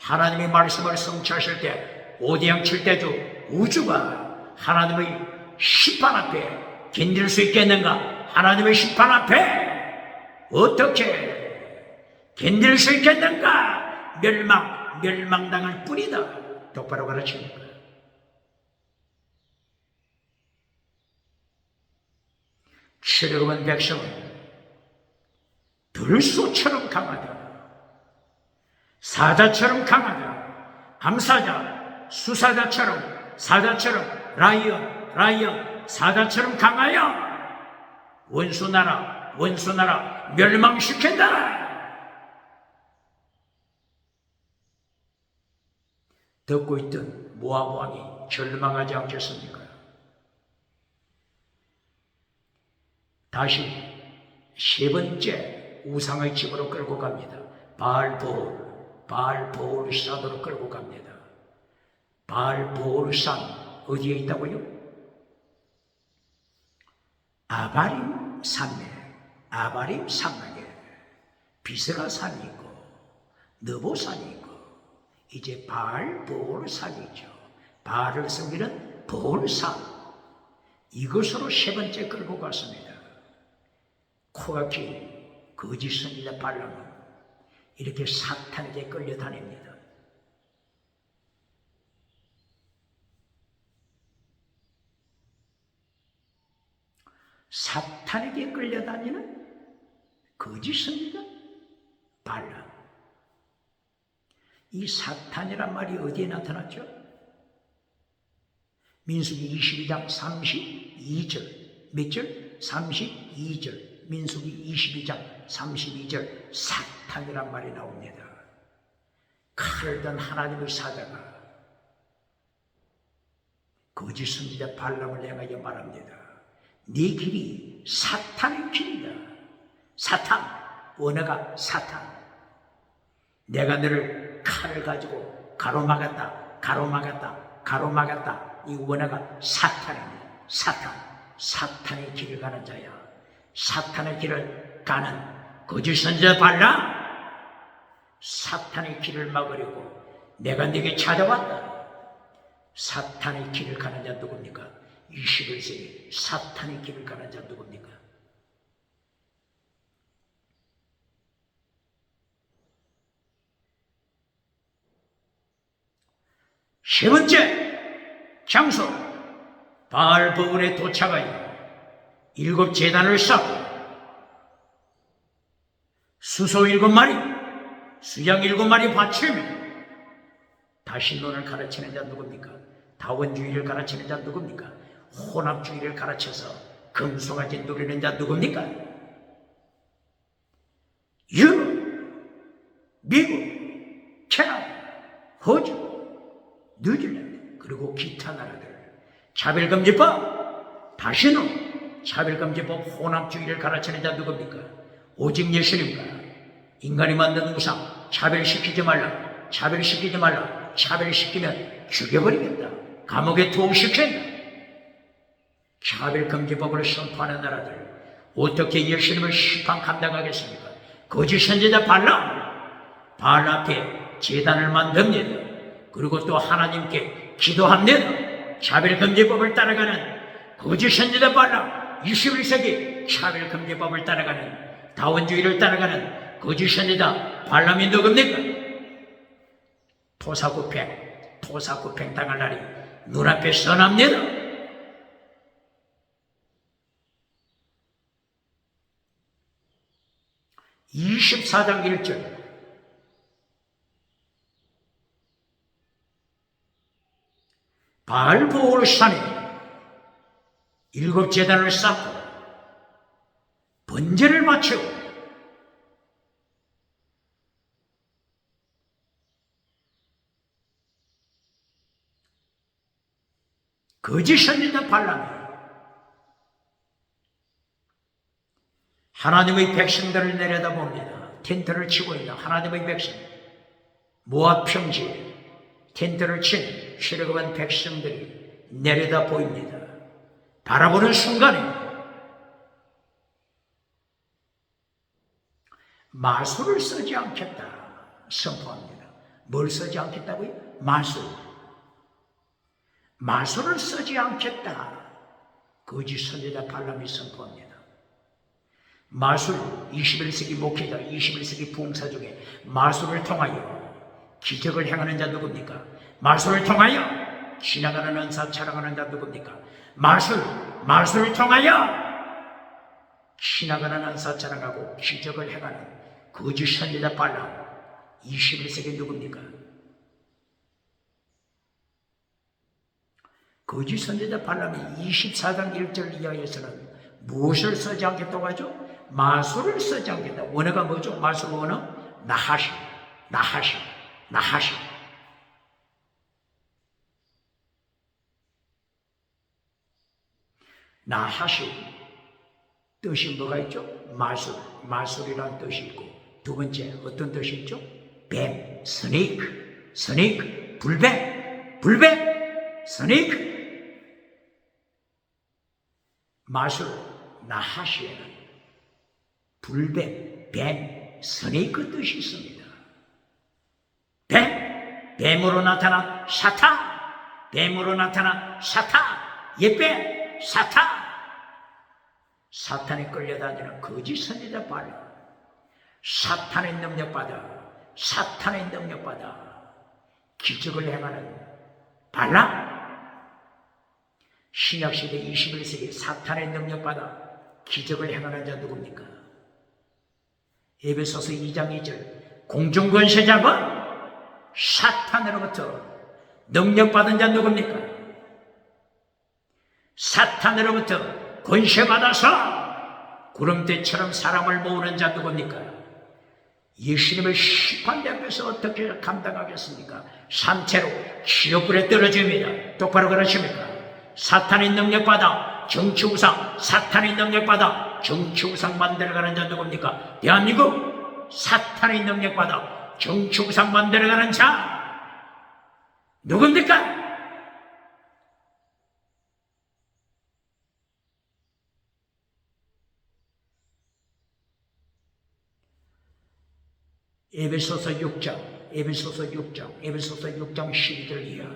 하나님이 말씀을 성취하실 때 오대양 칠대주 우주가 하나님의 심판 앞에 견딜 수 있겠는가? 하나님의 심판 앞에 어떻게 견딜 수 있겠는가? 멸망당할 뿐이다. 똑바로 가르칩니다. 출애굽한 백성은 들소처럼 강하다. 사자처럼 강하다. 암사자, 수사자처럼 사자처럼 라이언 사자처럼 강하여 원수나라 멸망시킨다. 듣고 있던 모압 왕이 절망하지 않겠습니까? 다시 세 번째 우상의 집으로 끌고 갑니다. 바알보올 산으로 끌고 갑니다. 바알보올 산 어디에 있다고요? 아바림 산맥에 비스가 산이 있고 느보 산이 있고 이제 바알보올 산이죠. 바알을 섬기는 보올산, 이것으로 세 번째 끌고 갔습니다. 코가 긴 거짓 선지자 발람은 이렇게 사탄에게 끌려다닙니다. 사탄에게 끌려다니는 거짓 선지자 발람. 이 사탄이란 말이 어디에 나타났죠? 민수기 22장 32절. 몇 절? 32절. 민수기 22장 32절. 사탄이란 말이 나옵니다. 칼을 든 하나님의 사자가 거짓 선지자 발람을 향하여 말합니다. 네 길이 사탄의 길이다. 사탄, 원어가 사탄. 내가 너를 칼을 가지고 가로막았다, 가로막았다, 가로막았다. 이 원어가 사탄입니다. 사탄의 길을 가는 자야. 사탄의 길을 가는 거짓 선지자 발람, 사탄의 길을 막으려고 내가 네게 찾아왔다. 사탄의 길을 가는 자 누굽니까? 21세기 사탄의 길을 가는 자 누굽니까? 세 번째 장소, 바알버온에 도착하여 7 제단을 쌓고 수소 7마리, 수양 7마리 바치며 다신론을 가르치는 자 누굽니까? 다원주의를 가르치는 자 누굽니까? 혼합주의를 가르쳐서 금송아지 누리는 자 누굽니까? 유럽, 미국, 캐나다, 호주, 뉴질랜드, 그리고 기타 나라들. 차별금지법, 다시는 차별금지법, 혼합주의를 가르치는 자 누굽니까? 오직 예수님과 인간이 만든 우상, 차별시키지 말라, 차별시키지 말라, 차별시키면 죽여버리겠다, 감옥에 투옥시킨다. 차별금지법을 선포하는 나라들 어떻게 예수님을 심판 감당하겠습니까? 거짓 선지자 발람 앞에 제단을 만듭니다. 그리고 또 하나님께 기도합니다. 차별금지법을 따라가는 거짓 선지자 발람, 21세기 차별금지법을 따라가는, 다원주의를 따라가는 거짓 선지자 발람이 누굽니까? 토사구팽 당할 날이 눈앞에 선합니다. (24장 1절) 바알보올 산에 7 제단을 쌓고 번제를 바치고 거짓 선지자 발람이 하나님의 백성들을 내려다봅니다. 텐트를 치고 있는 하나님의 백성, 모압 평지에 텐트를 친 실어가는 백성들이 내려다 보입니다. 바라보는 순간에 마술을 쓰지 않겠다 선포합니다. 뭘 쓰지 않겠다고요? 마술을 쓰지 않겠다. 거짓 선지자 발람이 선포합니다. 마술, 21세기 목회자, 21세기 부흥사 중에 마술을 통하여 기적을 행하는 자 누굽니까? 마술을 통하여 지나가는 은사 자랑하는 자 누굽니까? 마술을 통하여 지나가는 은사 자랑하고 기적을 행하는 거짓 선지자 발람, 21세기 누굽니까? 거짓 선지자 발람이 24장 1절 이하에서는 무엇을 쓰지 않겠다고 하죠? 마술을 쓰지 않겠다. 원어가 뭐죠? 마술 원어? 나하시. 나하시 뜻이 뭐가 있죠? 마술이라는 뜻이 있고, 두 번째 어떤 뜻이 있죠? 뱀, 스네이크, 불뱀, 스네이크. 마술, 나하시에는 불뱀, 뱀, 스네이크 뜻이 있습니다. 뱀으로 나타난 사탄, 옛뱀, 사탄에 끌려다니는 거짓 선지자 발람. 사탄의 능력받아 기적을 행하는 발람. 신약시대 21세기 사탄의 능력받아 기적을 행하는 자 누굽니까? 에베소서 2장 2절 공중권세 잡은 사탄으로부터 능력받은 자 누굽니까? 사탄으로부터 권세받아서 구름대처럼 사람을 모으는 자 누굽니까? 예수님의 심판대 앞에서 어떻게 감당하겠습니까? 산채로 지옥불에 떨어집니다. 똑바로 그러십니까? 사탄의 능력받아 정치우상, 사탄의 능력받아 정치우상 만들어가는 자 누굽니까? 대한민국 사탄의 능력받아 정치우상 만들어가는 자 누굽니까? 에베소서 6장 12절 이하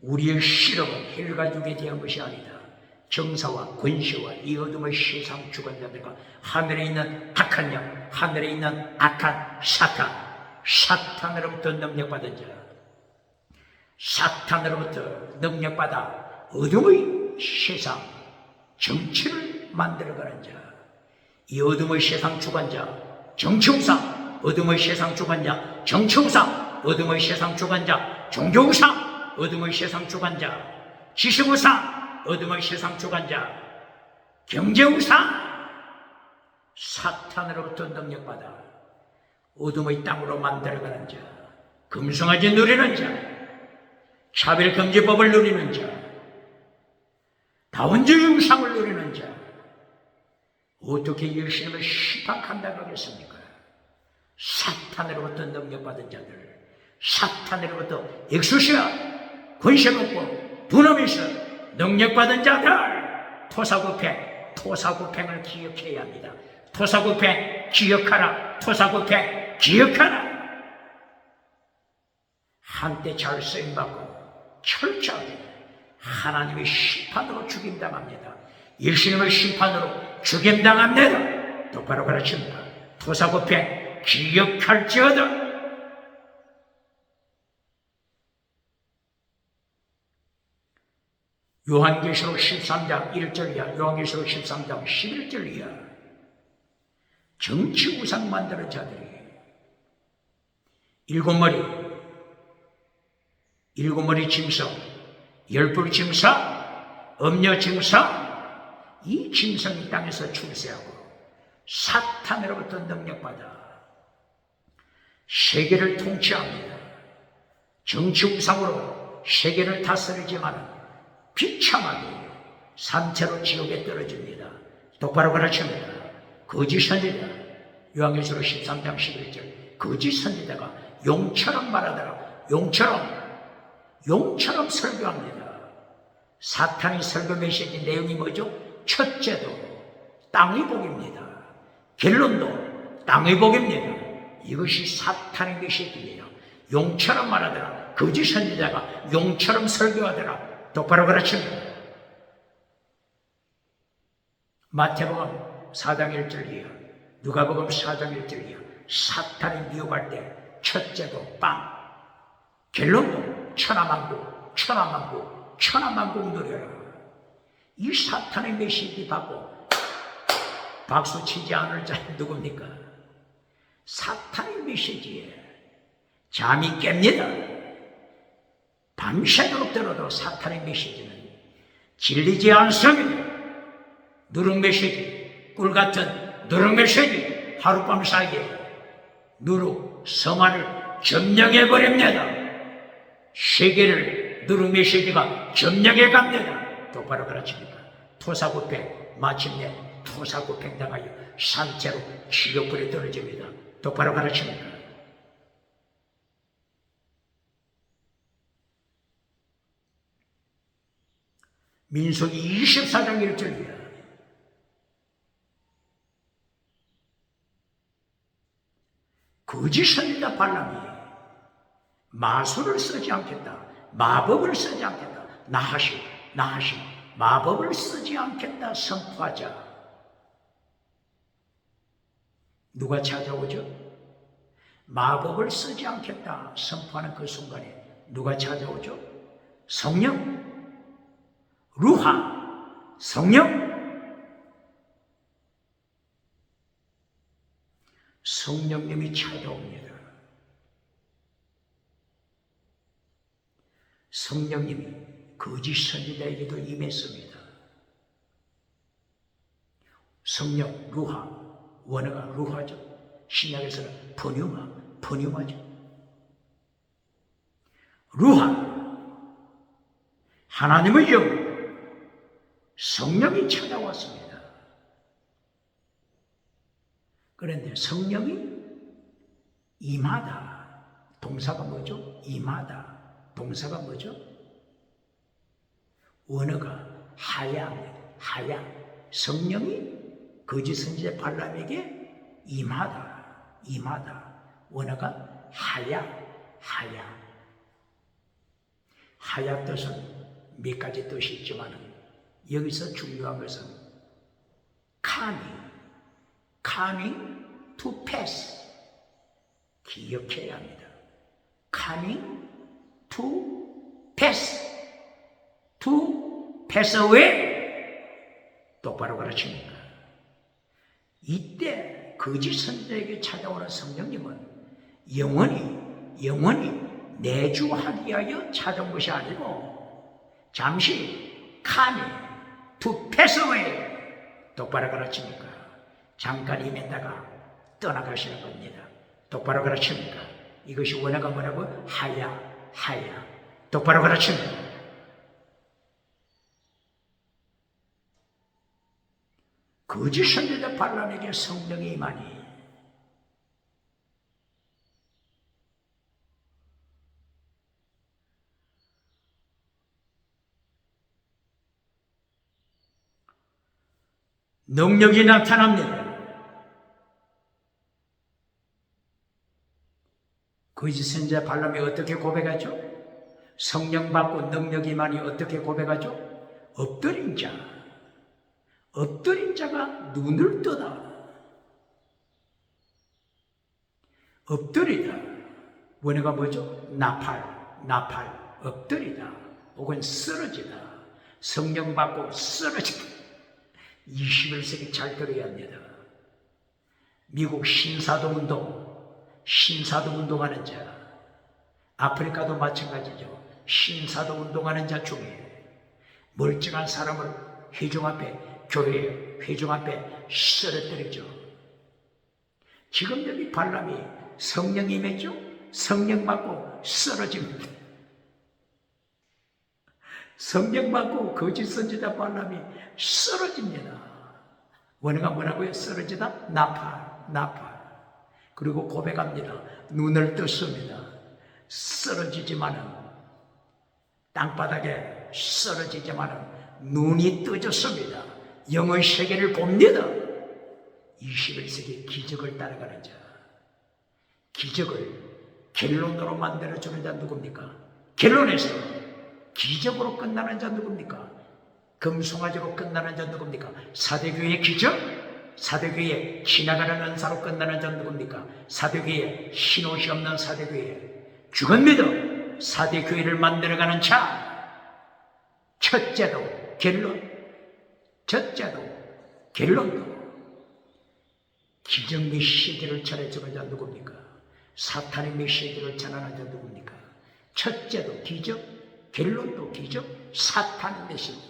우리의 실험은 혈과 육에 대한 것이 아니다. 정사와 권세와 이 어둠의 세상 주관자들과 하늘에 있는 악한 영, 하늘에 있는 악한 사탄으로부터 능력받은 자, 사탄으로부터 능력받아 어둠의 세상 정치를 만들어가는 자, 이 어둠의 세상 주관자 정치우상, 어둠의 세상 주관자 정치우상, 어둠의 세상 주관자 종교우상, 어둠의 세상 주관자 지식우상, 어둠의 세상 주관자 경제우상, 사탄으로부터 능력받아 어둠의 땅으로 만들어가는 자, 금송아지 누리는 자, 차별금지법을 누리는 자, 다원주의 우상을 누리는 자, 어떻게 예수님을 심판 감당하겠습니까? 사탄으로부터 능력받은 자들, 사탄으로부터 엑소시아 권세받고 두나미에서 능력받은 자들, 토사구팽을 기억해야 합니다. 토사구팽 기억하라. 토사구팽 기억하라. 한때 잘 쓰임받고 철저하게 하나님의 심판으로 죽임당합니다. 예수님의 심판으로 죽임당합니다. 똑바로 가르칩니다. 토사구팽 기억할지어다. 요한계시록 13장 1절 이하, 요한계시록 13장 11절 이하 정치 우상 만드는 자들이 일곱 머리 짐승, 열불 짐승, 음녀 짐승, 이 짐승이 땅에서 출세하고 사탄으로부터 능력받아 세계를 통치합니다. 정치 우상으로 세계를 다스리지만 비참하게 산채로 지옥에 떨어집니다. 똑바로 가르칩니다. 거짓 선지자, 요한계시록 13장 11절 거짓 선지자가 용처럼 말하더라. 용처럼 설교합니다. 사탄의 설교 메시지 내용이 뭐죠? 첫째도 땅의 복입니다. 결론도 땅의 복입니다. 이것이 사탄의 메시지예요. 용처럼 말하더라. 거짓 선지자가 용처럼 설교하더라. 똑바로 가르칩니다. 마태복음 4장 1절 이하, 누가복음 4장 1절 이하 사탄이 미혹할 때 첫째도 빵, 결론도 천하만국 누려라. 이 사탄의 메시지 받고 박수 치지 않을 자는 누굽니까? 사탄의 메시지에 잠이 깹니다. 밤새도록 들어도 사탄의 메시지는 질리지 않습니다. 누룩 메시지, 꿀같은 누룩 메시지 하룻밤 사이에 누룩 성화를 점령해버립니다. 세계를 누룩 메시지가 점령해 갑니다. 똑바로 가르칩니다. 토사구팽, 마침내 토사구팽 당하여 산채로 지옥불에 떨어집니다. 똑바로 가르칩니다. 민수기 24장 1절이야. 거짓 선지자 발람이 마술을 쓰지 않겠다, 마법을 쓰지 않겠다, 나하시 마법을 쓰지 않겠다 선포하자 누가 찾아오죠? 마법을 쓰지 않겠다 선포하는 그 순간에 누가 찾아오죠? 성령, 루하, 성령. 성령님이 찾아옵니다. 성령님이 거짓 선지자에게도 임했습니다. 성령, 루하, 원어가 루하죠. 신약에서는 퍼뉴마죠. 루하, 하나님의 영, 성령이 찾아왔습니다. 그런데 성령이 임하다, 동사가 뭐죠? 임하다, 동사가 뭐죠? 원어가 하양, 성령이 거짓 선지자 발람에게 임하다, 원어가 하야 뜻은 몇 가지 뜻이 있지만 여기서 중요한 것은 coming to pass, 기억해야 합니다. coming to pass away, 똑바로 가르칩니다. 이때 거짓 선지자에게 찾아오는 성령님은 영원히 내주하기 위하여 찾아온 것이 아니고 잠시 coming to pass away, 똑바로 가르칩니까? 잠깐 임했다가 떠나가시는 겁니다. 똑바로 가르칩니까? 이것이 원어가 뭐라고? 하야, 똑바로 가르칩니다. 거짓 선지자 발람에게 성령이 임하니 능력이 나타납니다. 거짓 선지자 발람이 어떻게 고백하죠? 성령 받고 능력이 임하니 어떻게 고백하죠? 엎드린 자가 눈을 뜨다. 엎드리다, 원어가 뭐죠? 나팔, 엎드리다 혹은 쓰러지다. 성령 받고 쓰러지다. 21세기 잘 들어야 합니다. 미국 신사도 운동하는 자, 아프리카도 마찬가지죠. 신사도 운동하는 자 중에 멀쩡한 사람을 교회 회중 앞에 쓰러뜨리죠. 지금 여기 발람이 성령이 임했죠? 성령 받고 쓰러집니다. 성령 받고 거짓 선지자 발람이 쓰러집니다. 원어가 뭐라고요? 쓰러지다? 나팔. 그리고 고백합니다. 눈을 떴습니다. 쓰러지지만은 땅바닥에 쓰러지지만은 눈이 떠졌습니다. 영의 세계를 봅니다. 21세기 기적을 따라가는 자, 기적을 결론으로 만들어주는 자 누굽니까? 결론에서 기적으로 끝나는 자 누굽니까? 금송아지로 끝나는 자 누굽니까? 사대교회의 기적? 사대교회의 지나가는 은사로 끝나는 자 누굽니까? 사대교회의 흰옷이 없는 사대교회, 죽은 믿음, 사대교회를 만들어가는 자. 첫째도 결론도 기적 메시지를 전해주는 자 누굽니까? 사탄의 메시지를 전하는 자 누굽니까? 첫째도 기적, 결론도 기적, 사탄의 메시지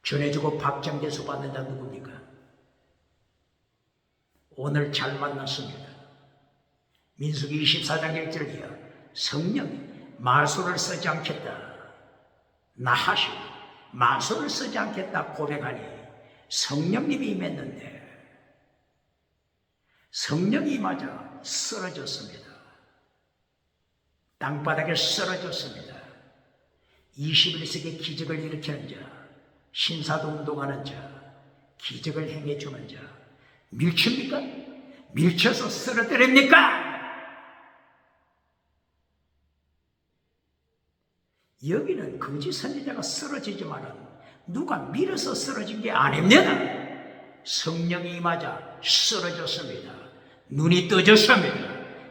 전해주고 박장대소 받는 자 누굽니까? 오늘 잘 만났습니다. 민수기 24장 1절이야. 성령이 마술을 쓰지 않겠다, 나하시 마술을 쓰지 않겠다 고백하니 성령님이 임했는데 성령이 임하자 쓰러졌습니다. 땅바닥에 쓰러졌습니다. 21세기 기적을 일으키는 자, 신사도 운동하는 자, 기적을 행해주는 자 밀칩니까? 밀쳐서 쓰러뜨립니까? 여기는 거짓 선지자가 쓰러지지만은 누가 밀어서 쓰러진 게 아닙니다. 성령이 임하자 쓰러졌습니다. 눈이 떠졌습니다.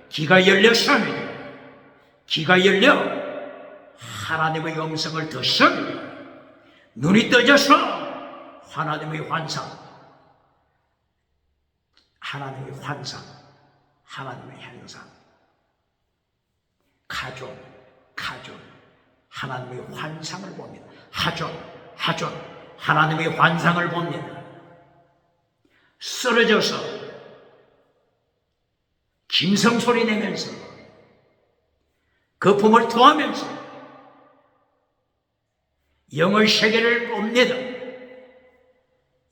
귀가 열렸습니다. 귀가 열려 하나님의 음성을 듣습니다. 눈이 떠져서 하나님의 환상, 하나님의 환상, 하나님의 현상, 가존, 하나님의 환상을 봅니다. 하존, 하나님의 환상을 봅니다. 쓰러져서 김성 소리 내면서 거품을 토하면서 영의 세계를 봅니다.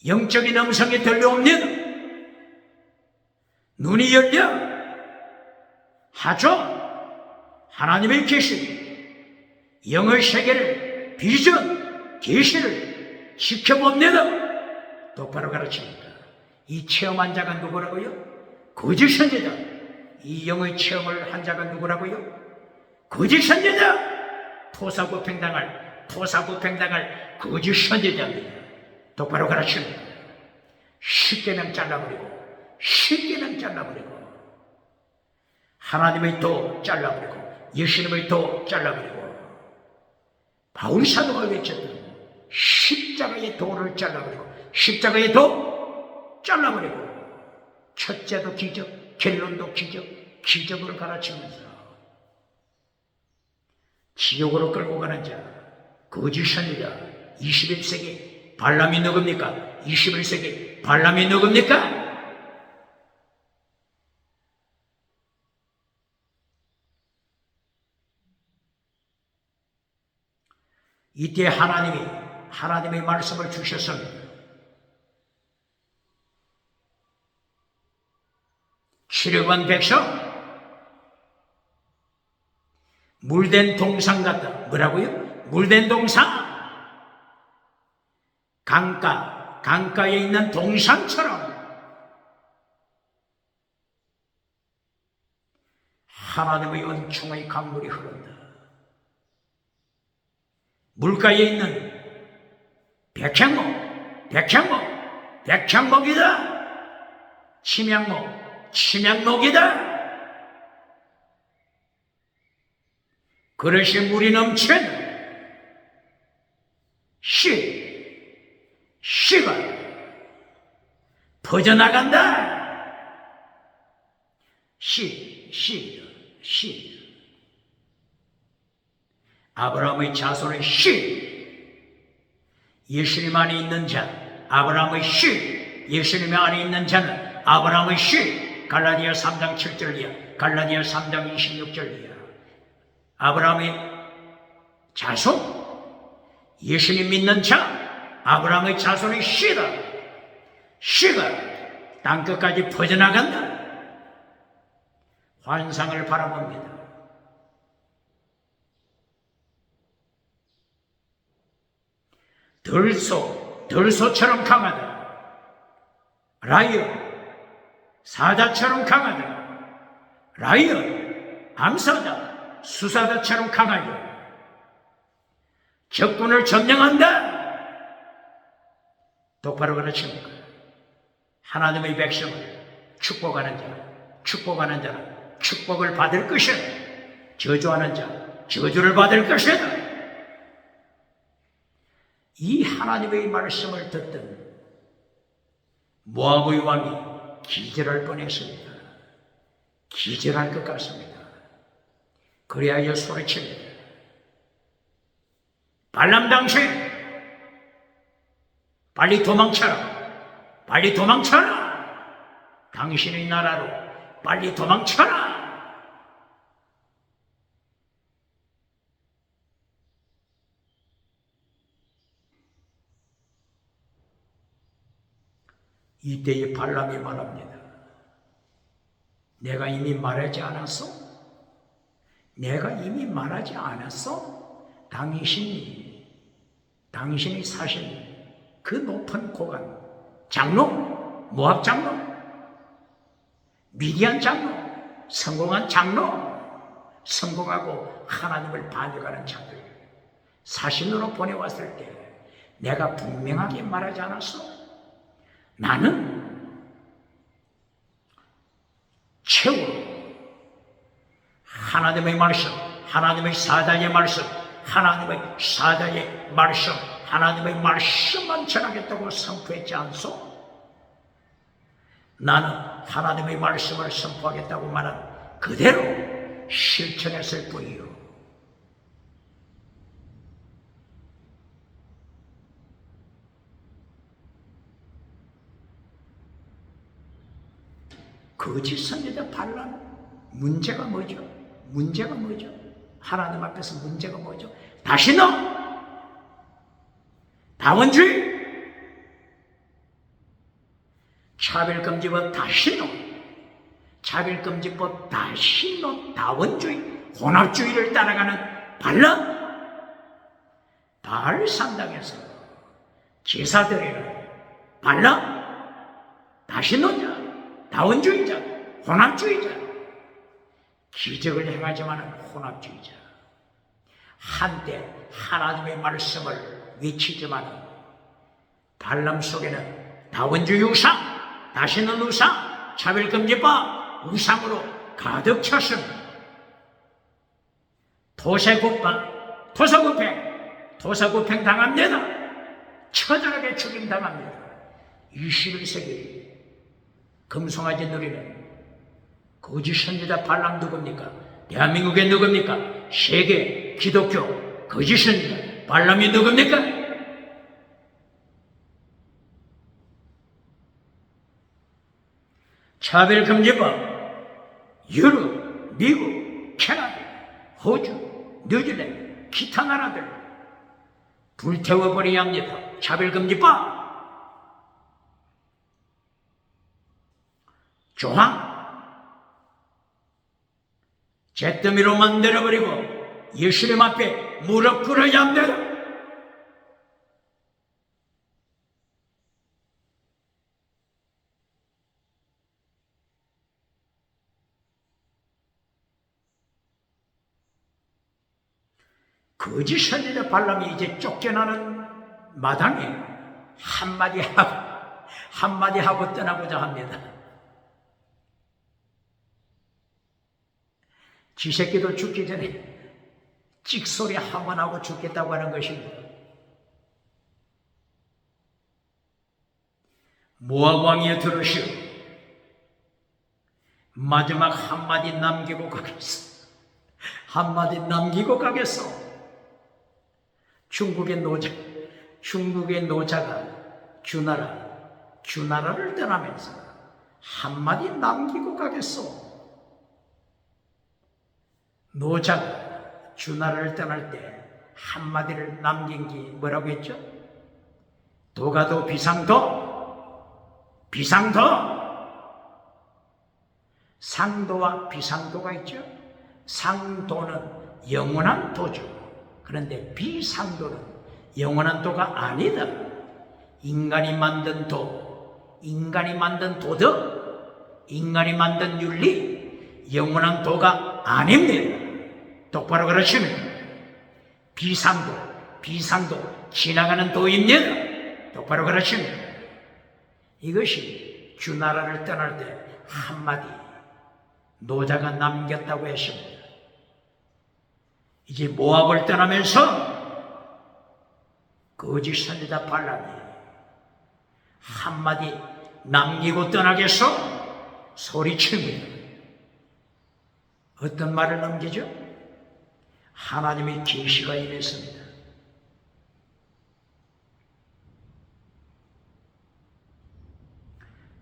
영적인 음성이 들려옵니다. 눈이 열려 하존, 하나님의 계시, 영의 세계를 비전, 계시를 지켜봅니다. 똑바로 가르칩니다. 이 체험한 자가 누구라고요? 거짓 선지자. 이 영의 체험을 한 자가 누구라고요? 거짓 선지자. 토사구팽당할 거짓 선지자입니다. 똑바로 가르칩니다. 10계명 잘라버리고 하나님의 도 잘라버리고 예수님의 도 잘라버리고 바울 사도가 외쳤던 십자가의 도를 잘라버리고 십자가의 도 잘라버리고 첫째도 기적, 결론도 기적, 기적을 가르치면서 지옥으로 끌고 가는 자 거짓 선지자 21세기 발람이 누굽니까? 21세기 발람이 누굽니까? 이때 하나님의 말씀을 주셨습니다. 7억원 백성 물된 동상 같다. 뭐라고요? 물된 동상. 강가에 있는 동상처럼 하나님의 은총의 강물이 흐른다. 물가에 있는 백향목이다. 침향목이다. 그릇이 물이 넘치는 씨가 퍼져나간다. 씨. 아브라함의 자손의 씨. 예수님 안에 있는 자, 아브라함의 씨. 예수님 안에 있는 자는 아브라함의 씨. 갈라디아 3장 7절이야. 갈라디아 3장 26절이야. 아브라함의 자손. 예수님 믿는 자, 아브라함의 자손의 씨다. 씨가 땅끝까지 퍼져나간다. 환상을 바라봅니다. 들소처럼 강하다. 라이언, 사자처럼 강하다. 라이언, 암사자, 수사자처럼 강하다. 적군을 점령한다. 똑바로 가르칩니다. 하나님의 백성을 축복하는 자는 축복을 받을 것이다. 저주하는 자, 저주를 받을 것이다. 이 하나님의 말씀을 듣던 모압의 왕이 기절할 뻔했습니다. 기절할 것 같습니다. 그래야 소리칩니다. 발람 당신, 빨리 도망쳐라. 당신의 나라로 빨리 도망쳐라. 이때에 발람이 말합니다. 내가 이미 말하지 않았어? 당신이 사신 그 높은 고관, 장로, 모압 장로, 미디안 장로, 성공한 장로, 성공하고 하나님을 반역하는 자들 사신으로 보내왔을 때 내가 분명하게 말하지 않았어? 나는 최후로 하나님의 말씀, 하나님의 사자의 말씀, 하나님의 사자의 말씀, 하나님의 말씀만 전하겠다고 선포했지 않소? 나는 하나님의 말씀을 선포하겠다고 말한 그대로 실천했을 뿐이요. 거짓 선지자 발람, 문제가 뭐죠? 문제가 뭐죠? 하나님 앞에서 문제가 뭐죠? 다시는 다원주의, 차별금지법 다시는, 차별금지법 다시는 다원주의, 혼합주의를 따라가는 발람, 바알 산당에서 제사드리는 발람, 다시는자, 다원주의자, 혼합주의자, 기적을 행하지만 혼합주의자, 한때 하나님의 말씀을 외치지만 발람 속에는 다원주의 우상, 다시는 우상, 차별금지법 우상으로 가득 찼습니다. 토사구팽 당합니다. 처절하게 죽임 당합니다. 21세기 금송아지 누리는 거짓 선지자 발람 누굽니까? 대한민국에 누굽니까? 세계 기독교 거짓 선지자 발람이 누굽니까? 차별금지법 유럽, 미국, 캐나다, 호주, 뉴질랜드, 기타 나라들 불태워버려야 합니다. 차별금지법 조항 잿더미로 만들어버리고 예수님 앞에 무릎 꿇어야 합니다. 거짓 선지자 발람이 이제 쫓겨나는 마당에 한마디 하고 떠나고자 합니다. 지 새끼도 죽기 전에 찍소리 한번 하고 죽겠다고 하는 것입니다. 모압 왕이여 들으시오. 마지막 한마디 남기고 가겠어. 한마디 남기고 가겠어. 중국의 노자가 주나라를 떠나면서 한마디 남기고 가겠어. 노자가 주나라를 떠날 때 한마디를 남긴 게 뭐라고 했죠? 도가도 비상도 상도와 비상도가 있죠. 상도는 영원한 도죠. 그런데 비상도는 영원한 도가 아니다. 인간이 만든 도, 인간이 만든 도덕, 인간이 만든 윤리, 영원한 도가 아닙니다. 똑바로 그러십니까? 비상도 지나가는 도입니다. 똑바로 그러십니까? 이것이 주나라를 떠날 때 한마디 노자가 남겼다고 했습니다. 이제 모압을 떠나면서 거짓 선지자 발람이 한마디 남기고 떠나겠소? 소리칩니다. 어떤 말을 남기죠? 하나님의 계시가 임했습니다.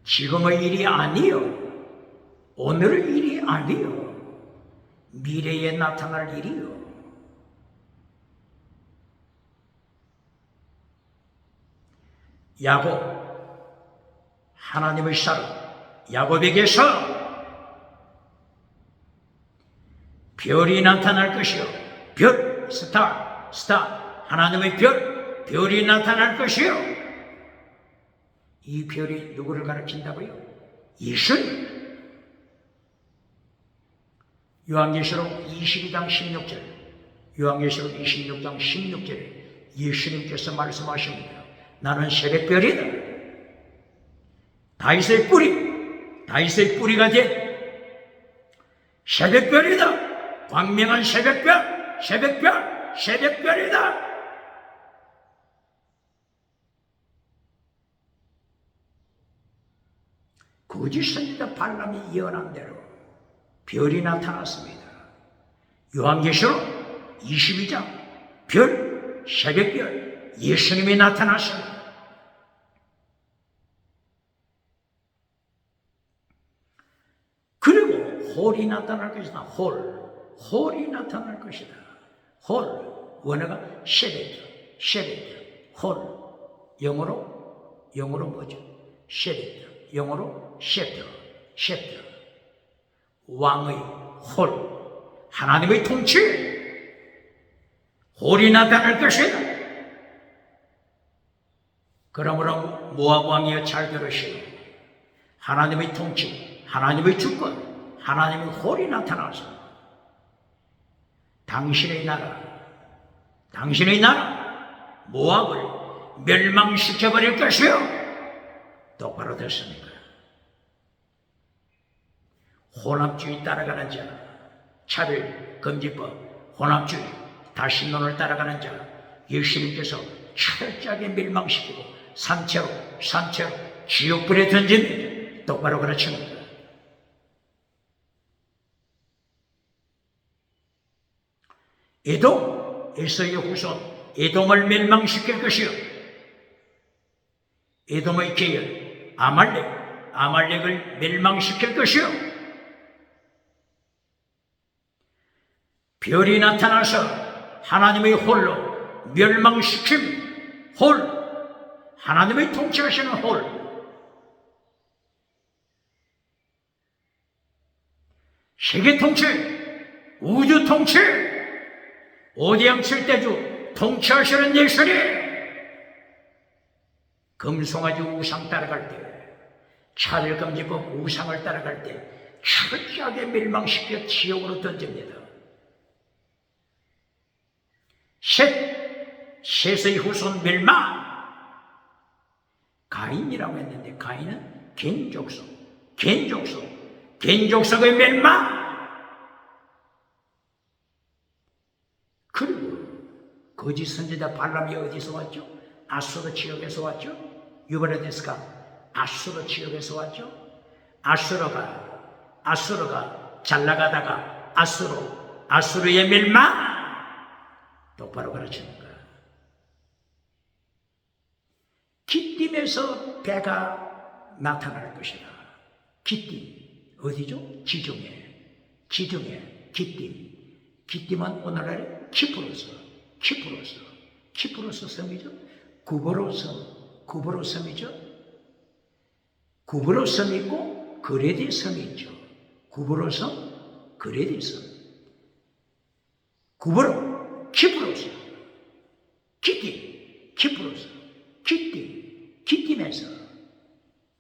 지금의 일이 아니요, 오늘의 일이 아니요, 미래에 나타날 일이요. 야곱, 하나님의 사람 야곱에게서 별이 나타날 것이요, 별, 스타, 하나님의 별이 나타날 것이요. 이 별이 누구를 가르친다고요? 예수님. 요한계시록 22장 16절, 요한계시록 26장 16절에 예수님께서 말씀하십니다. 나는 새벽별이다. 다윗의 뿌리가 된 새벽별이다. 광명한 새벽별이다. 거짓 선지자 발람이 예언한 대로 별이 나타났습니다. 요한계시록 22장 새벽별 예수님이 나타났습니다. 그리고 홀이 나타날 것이다. 홀이 나타날 것이다. 원어가 쉐베트, 홀. 영어로 뭐죠? 쉐베트, 영어로 셰터. 왕의 홀, 하나님의 통치, 홀이 나타날 것이다. 그러므로 모압 왕이여 잘 들으시오. 하나님의 통치, 하나님의 주권, 하나님의 홀이 나타나서 당신의 나라 모압을 멸망시켜버릴 것이요. 똑바로 됐습니까? 혼합주의 따라가는 자, 차별금지법, 혼합주의, 다신론을 따라가는 자, 예수님께서 철저하게 멸망시키고 산채로 지옥불에 던집니다. 똑바로 가르칩니다. 에돔, 에서의 후손 에돔을 멸망시킬 것이요. 에돔의 계열 아말렉을 멸망시킬 것이요. 별이 나타나서 하나님의 홀로 멸망시킴. 하나님의 통치하시는 홀. 세계 통치, 우주 통치, 오대양 칠대주 통치하시는 예수님. 금송아지 우상 따라갈 때, 차별금지법 우상을 따라갈 때 철저하게 멸망시켜 지옥으로 던집니다. 셋의 후손 멸망. 가인이라고 했는데 가인은 겐족속의 멸망. 그리고 거짓 선지자 발람이 어디서 왔죠? 아수르 지역에서 왔죠? 유브라데스강 아수르 지역에서 왔죠? 아수르가 잘 나가다가 아수르의 멸망. 똑바로 가르치는 거야. 기띔에서 배가 나타날 것이다. 기띔 어디죠? 지중해 기띔은 오늘날의 키프로스 섬이죠. 구브로 섬이죠. 구브로 섬이 있고 그레디 섬이 있죠. 구브로 섬, 그레디 섬. 구브로, 키프로스, 기띔에서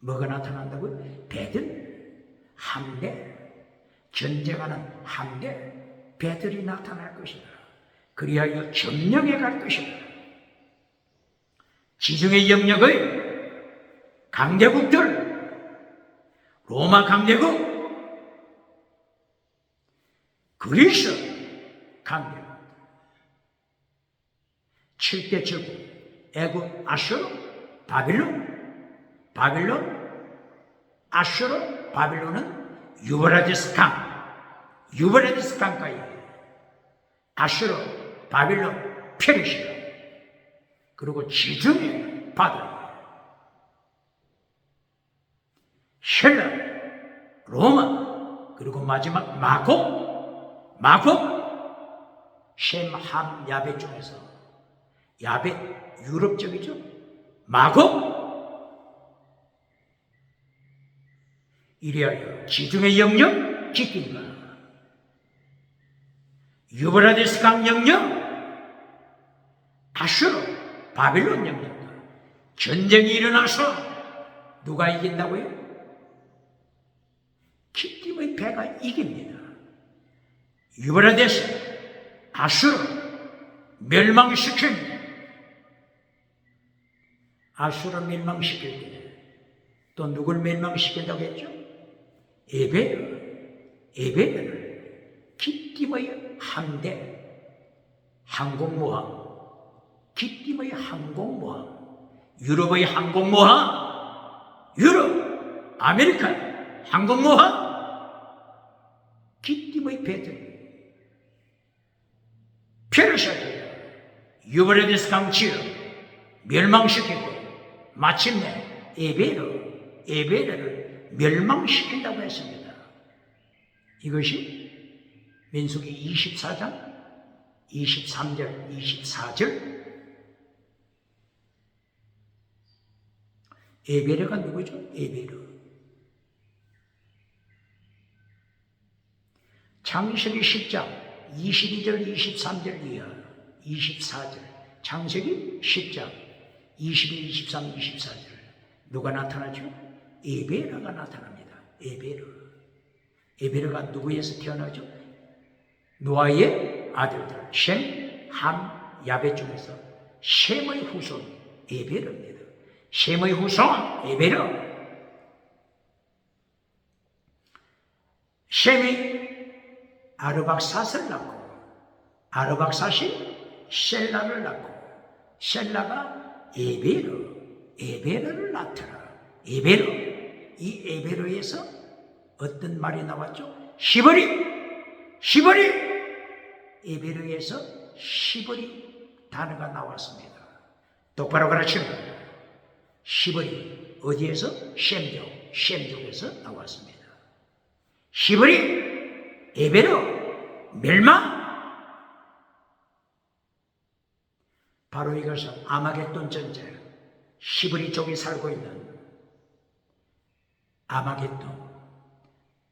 뭐가 나타난다고요? 배들, 함대, 전쟁하는 함대, 배들이 나타날 것이다. 그리하여 점령해 갈 것이다. 지중해 영역의 강대국들, 로마 강대국, 그리스 강대국, 7대 제국, 애국, 아수르, 바빌론, 아수르, 바빌론은 유브라데스 강가에 아수르, 바빌론, 페르시아, 그리고 지중해 바다, 헬라, 로마, 그리고 마지막 마곡, 셈, 함, 야벳 중에서 야벳 유럽 쪽이죠. 마곡. 이리하여 지중해 영역 지킨다. 유브라데스 강 영역, 아수르, 바빌론 영역. 전쟁이 일어나서 누가 이긴다고요? 기띔의 배가 이깁니다. 유브라데스, 아수르 멸망시킵니다. 아수르 멸망시킬 때 또 누굴 멸망시킨다고 했죠? 에베르를 기띔의 함대, 항공모함, 기띔의 항공모함, 유럽의 항공모함, 유럽, 아메리카 항공모함, 기띔의 배들, 페르시아를 유브라데스 강지를 멸망시키고 마침내 에베르를 멸망시킨다고 했습니다. 이것이 민수기 24장 23절 24절. 에베르가 누구죠? 에베르. 창세기 10장 22절 23절 이하 24절. 창세기 10장 22, 23, 24절. 누가 나타나죠? 에베르가 나타납니다. 에베르가 누구에서 태어나죠? 노아의 아들들 셈, 함, 야벳 중에서 셈의 후손 에베르입니다. 셈의 후손 에베르. 셈이 아르박삿을 낳고 아르박삿이 셀라를 낳고 셀라가 에베르를 낳더라. 에베르. 이 에베르에서 어떤 말이 나왔죠? 시버리. 에베르에서 시버리 단어가 나왔습니다. 똑바로 가르칩니다. 시버리 어디에서? 셈족에서 나왔습니다. 시버리 에베르 멸망. 바로 이것은 아마겟돈 전쟁, 시브리 쪽에 살고 있는 아마겟돈,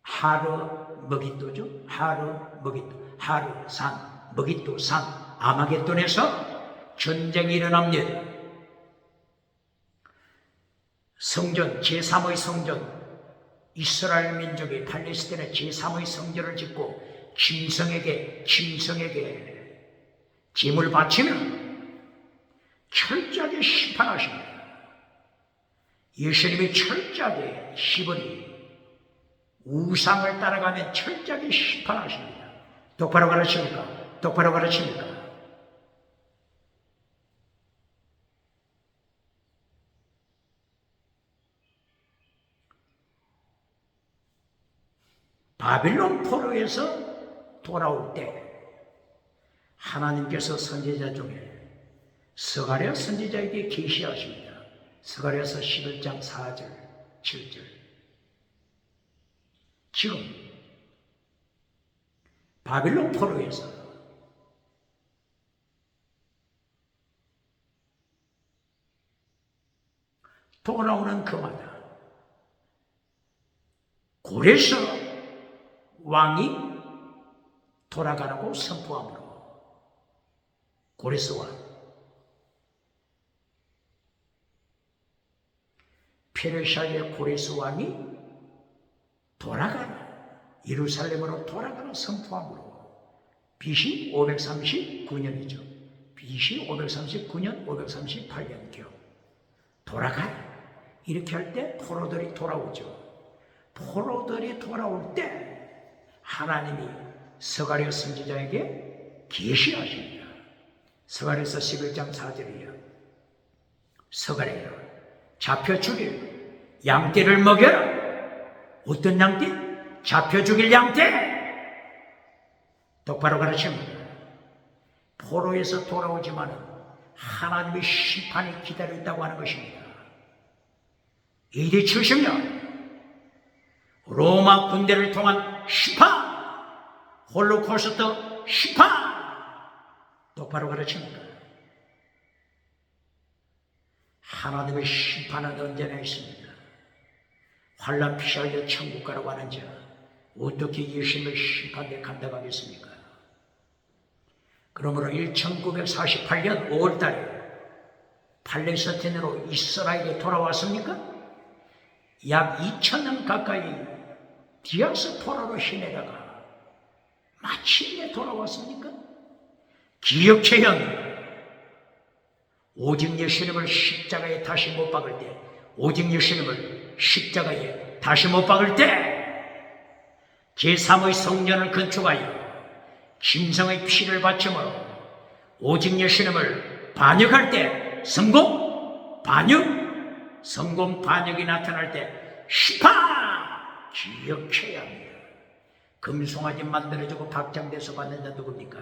하르 머깃도죠. 하르 산, 머깃도 산, 아마겟돈에서 전쟁이 일어납니다. 성전, 제3의 성전, 이스라엘 민족이 팔레스타인의 제3의 성전을 짓고 짐승에게 짐을 바치면 철저하게 심판하십니다. 예수님이 철저하게 시버리 우상을 따라가면 철저하게 심판하십니다. 똑바로 가르칩니까? 똑바로 가르칩니까? 바빌론 포로에서 돌아올 때 하나님께서 선지자 중에 스가랴 선지자에게 계시하십니다. 스가랴서 11장 4절 7절. 지금 바빌론 포로에서 돌아오는 그마다 고레스 왕이 돌아가라고 선포함으로 고레스 왕, 페르시아의 고레스 왕이 돌아가라, 예루살렘으로 돌아가라 선포함으로 BC 539년이죠. BC 539년, 538년경 돌아가라. 이렇게 할 때 포로들이 돌아오죠. 포로들이 돌아올 때 하나님이 스가랴 선지자에게 계시하십니다. 스가랴서 11장 4절이요. 스가랴여, 잡혀 죽일 양떼를 먹여라. 어떤 양떼? 잡혀 죽일 양떼. 똑바로 가르칩니다. 포로에서 돌아오지만 하나님의 심판이 기다린다고 하는 것입니다. AD 70년 로마 군대를 통한 심판, 홀로코스트 심판. 똑바로 가르칩니다. 하나님의 심판은 언제나 있습니다. 환난 피하여 천국 가라고 하는 자, 어떻게 예수님의 심판에 감당하겠습니까? 그러므로 1948년 5월달에 팔레스타인으로 이스라엘에 돌아왔습니까? 약 2,000년 가까이 디아스포라로 지내다가 마침내 돌아왔습니까? 기억체현. 오직 예수님을 십자가에 다시 못 박을 때, 오직 예수님을 십자가에 다시 못 박을 때 제3의 성전을 건축하여 짐승의 피를 바침으로 오직 예수님을 반역할 때 성공 반역이 나타날 때 시파 기억해야 합니다. 금송아지 만들어주고 박장돼서 받는 자 누굽니까?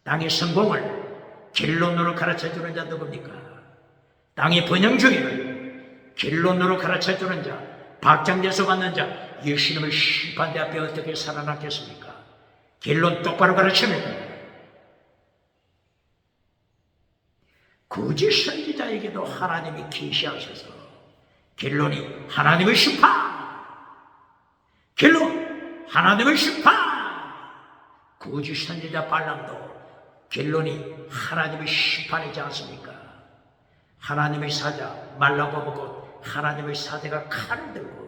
땅의 성공을 결론으로 가르쳐주는 자 누굽니까? 땅의 번영주의를 결론으로 가르쳐주는 자, 박장돼서 받는 자, 예수님의 심판대 앞에 어떻게 살아남겠습니까? 결론 똑바로 가르칩니다. 거짓 선지자에게도 하나님이 계시하셔서 결론이 하나님의 심판, 결론 하나님의 심판. 거짓 선지자 발람도 결론이 하나님의 심판이지 않습니까? 하나님의 사자 말라고 보고 하나님의 사자가 칼을 들고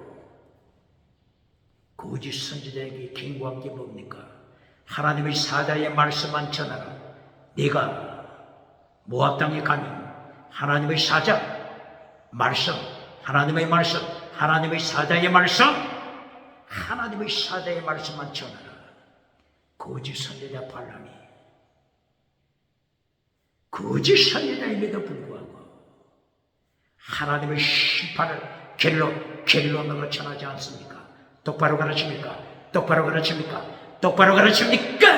거짓 선지자에게 경고한 게 뭡니까? 하나님의 사자의 말씀만 전하라. 네가 모압 땅에 가면 하나님의 사자 말씀, 하나님의 말씀, 하나님의 사자의 말씀, 하나님의 사자의 말씀만 전하라. 거짓 선지자 발람이 거짓 선지자임에도 불구하고 하나님의 심판을 결론으로 전하지 않습니까? 똑바로 가르칩니까? 똑바로 가르칩니까? 똑바로 가르칩니까?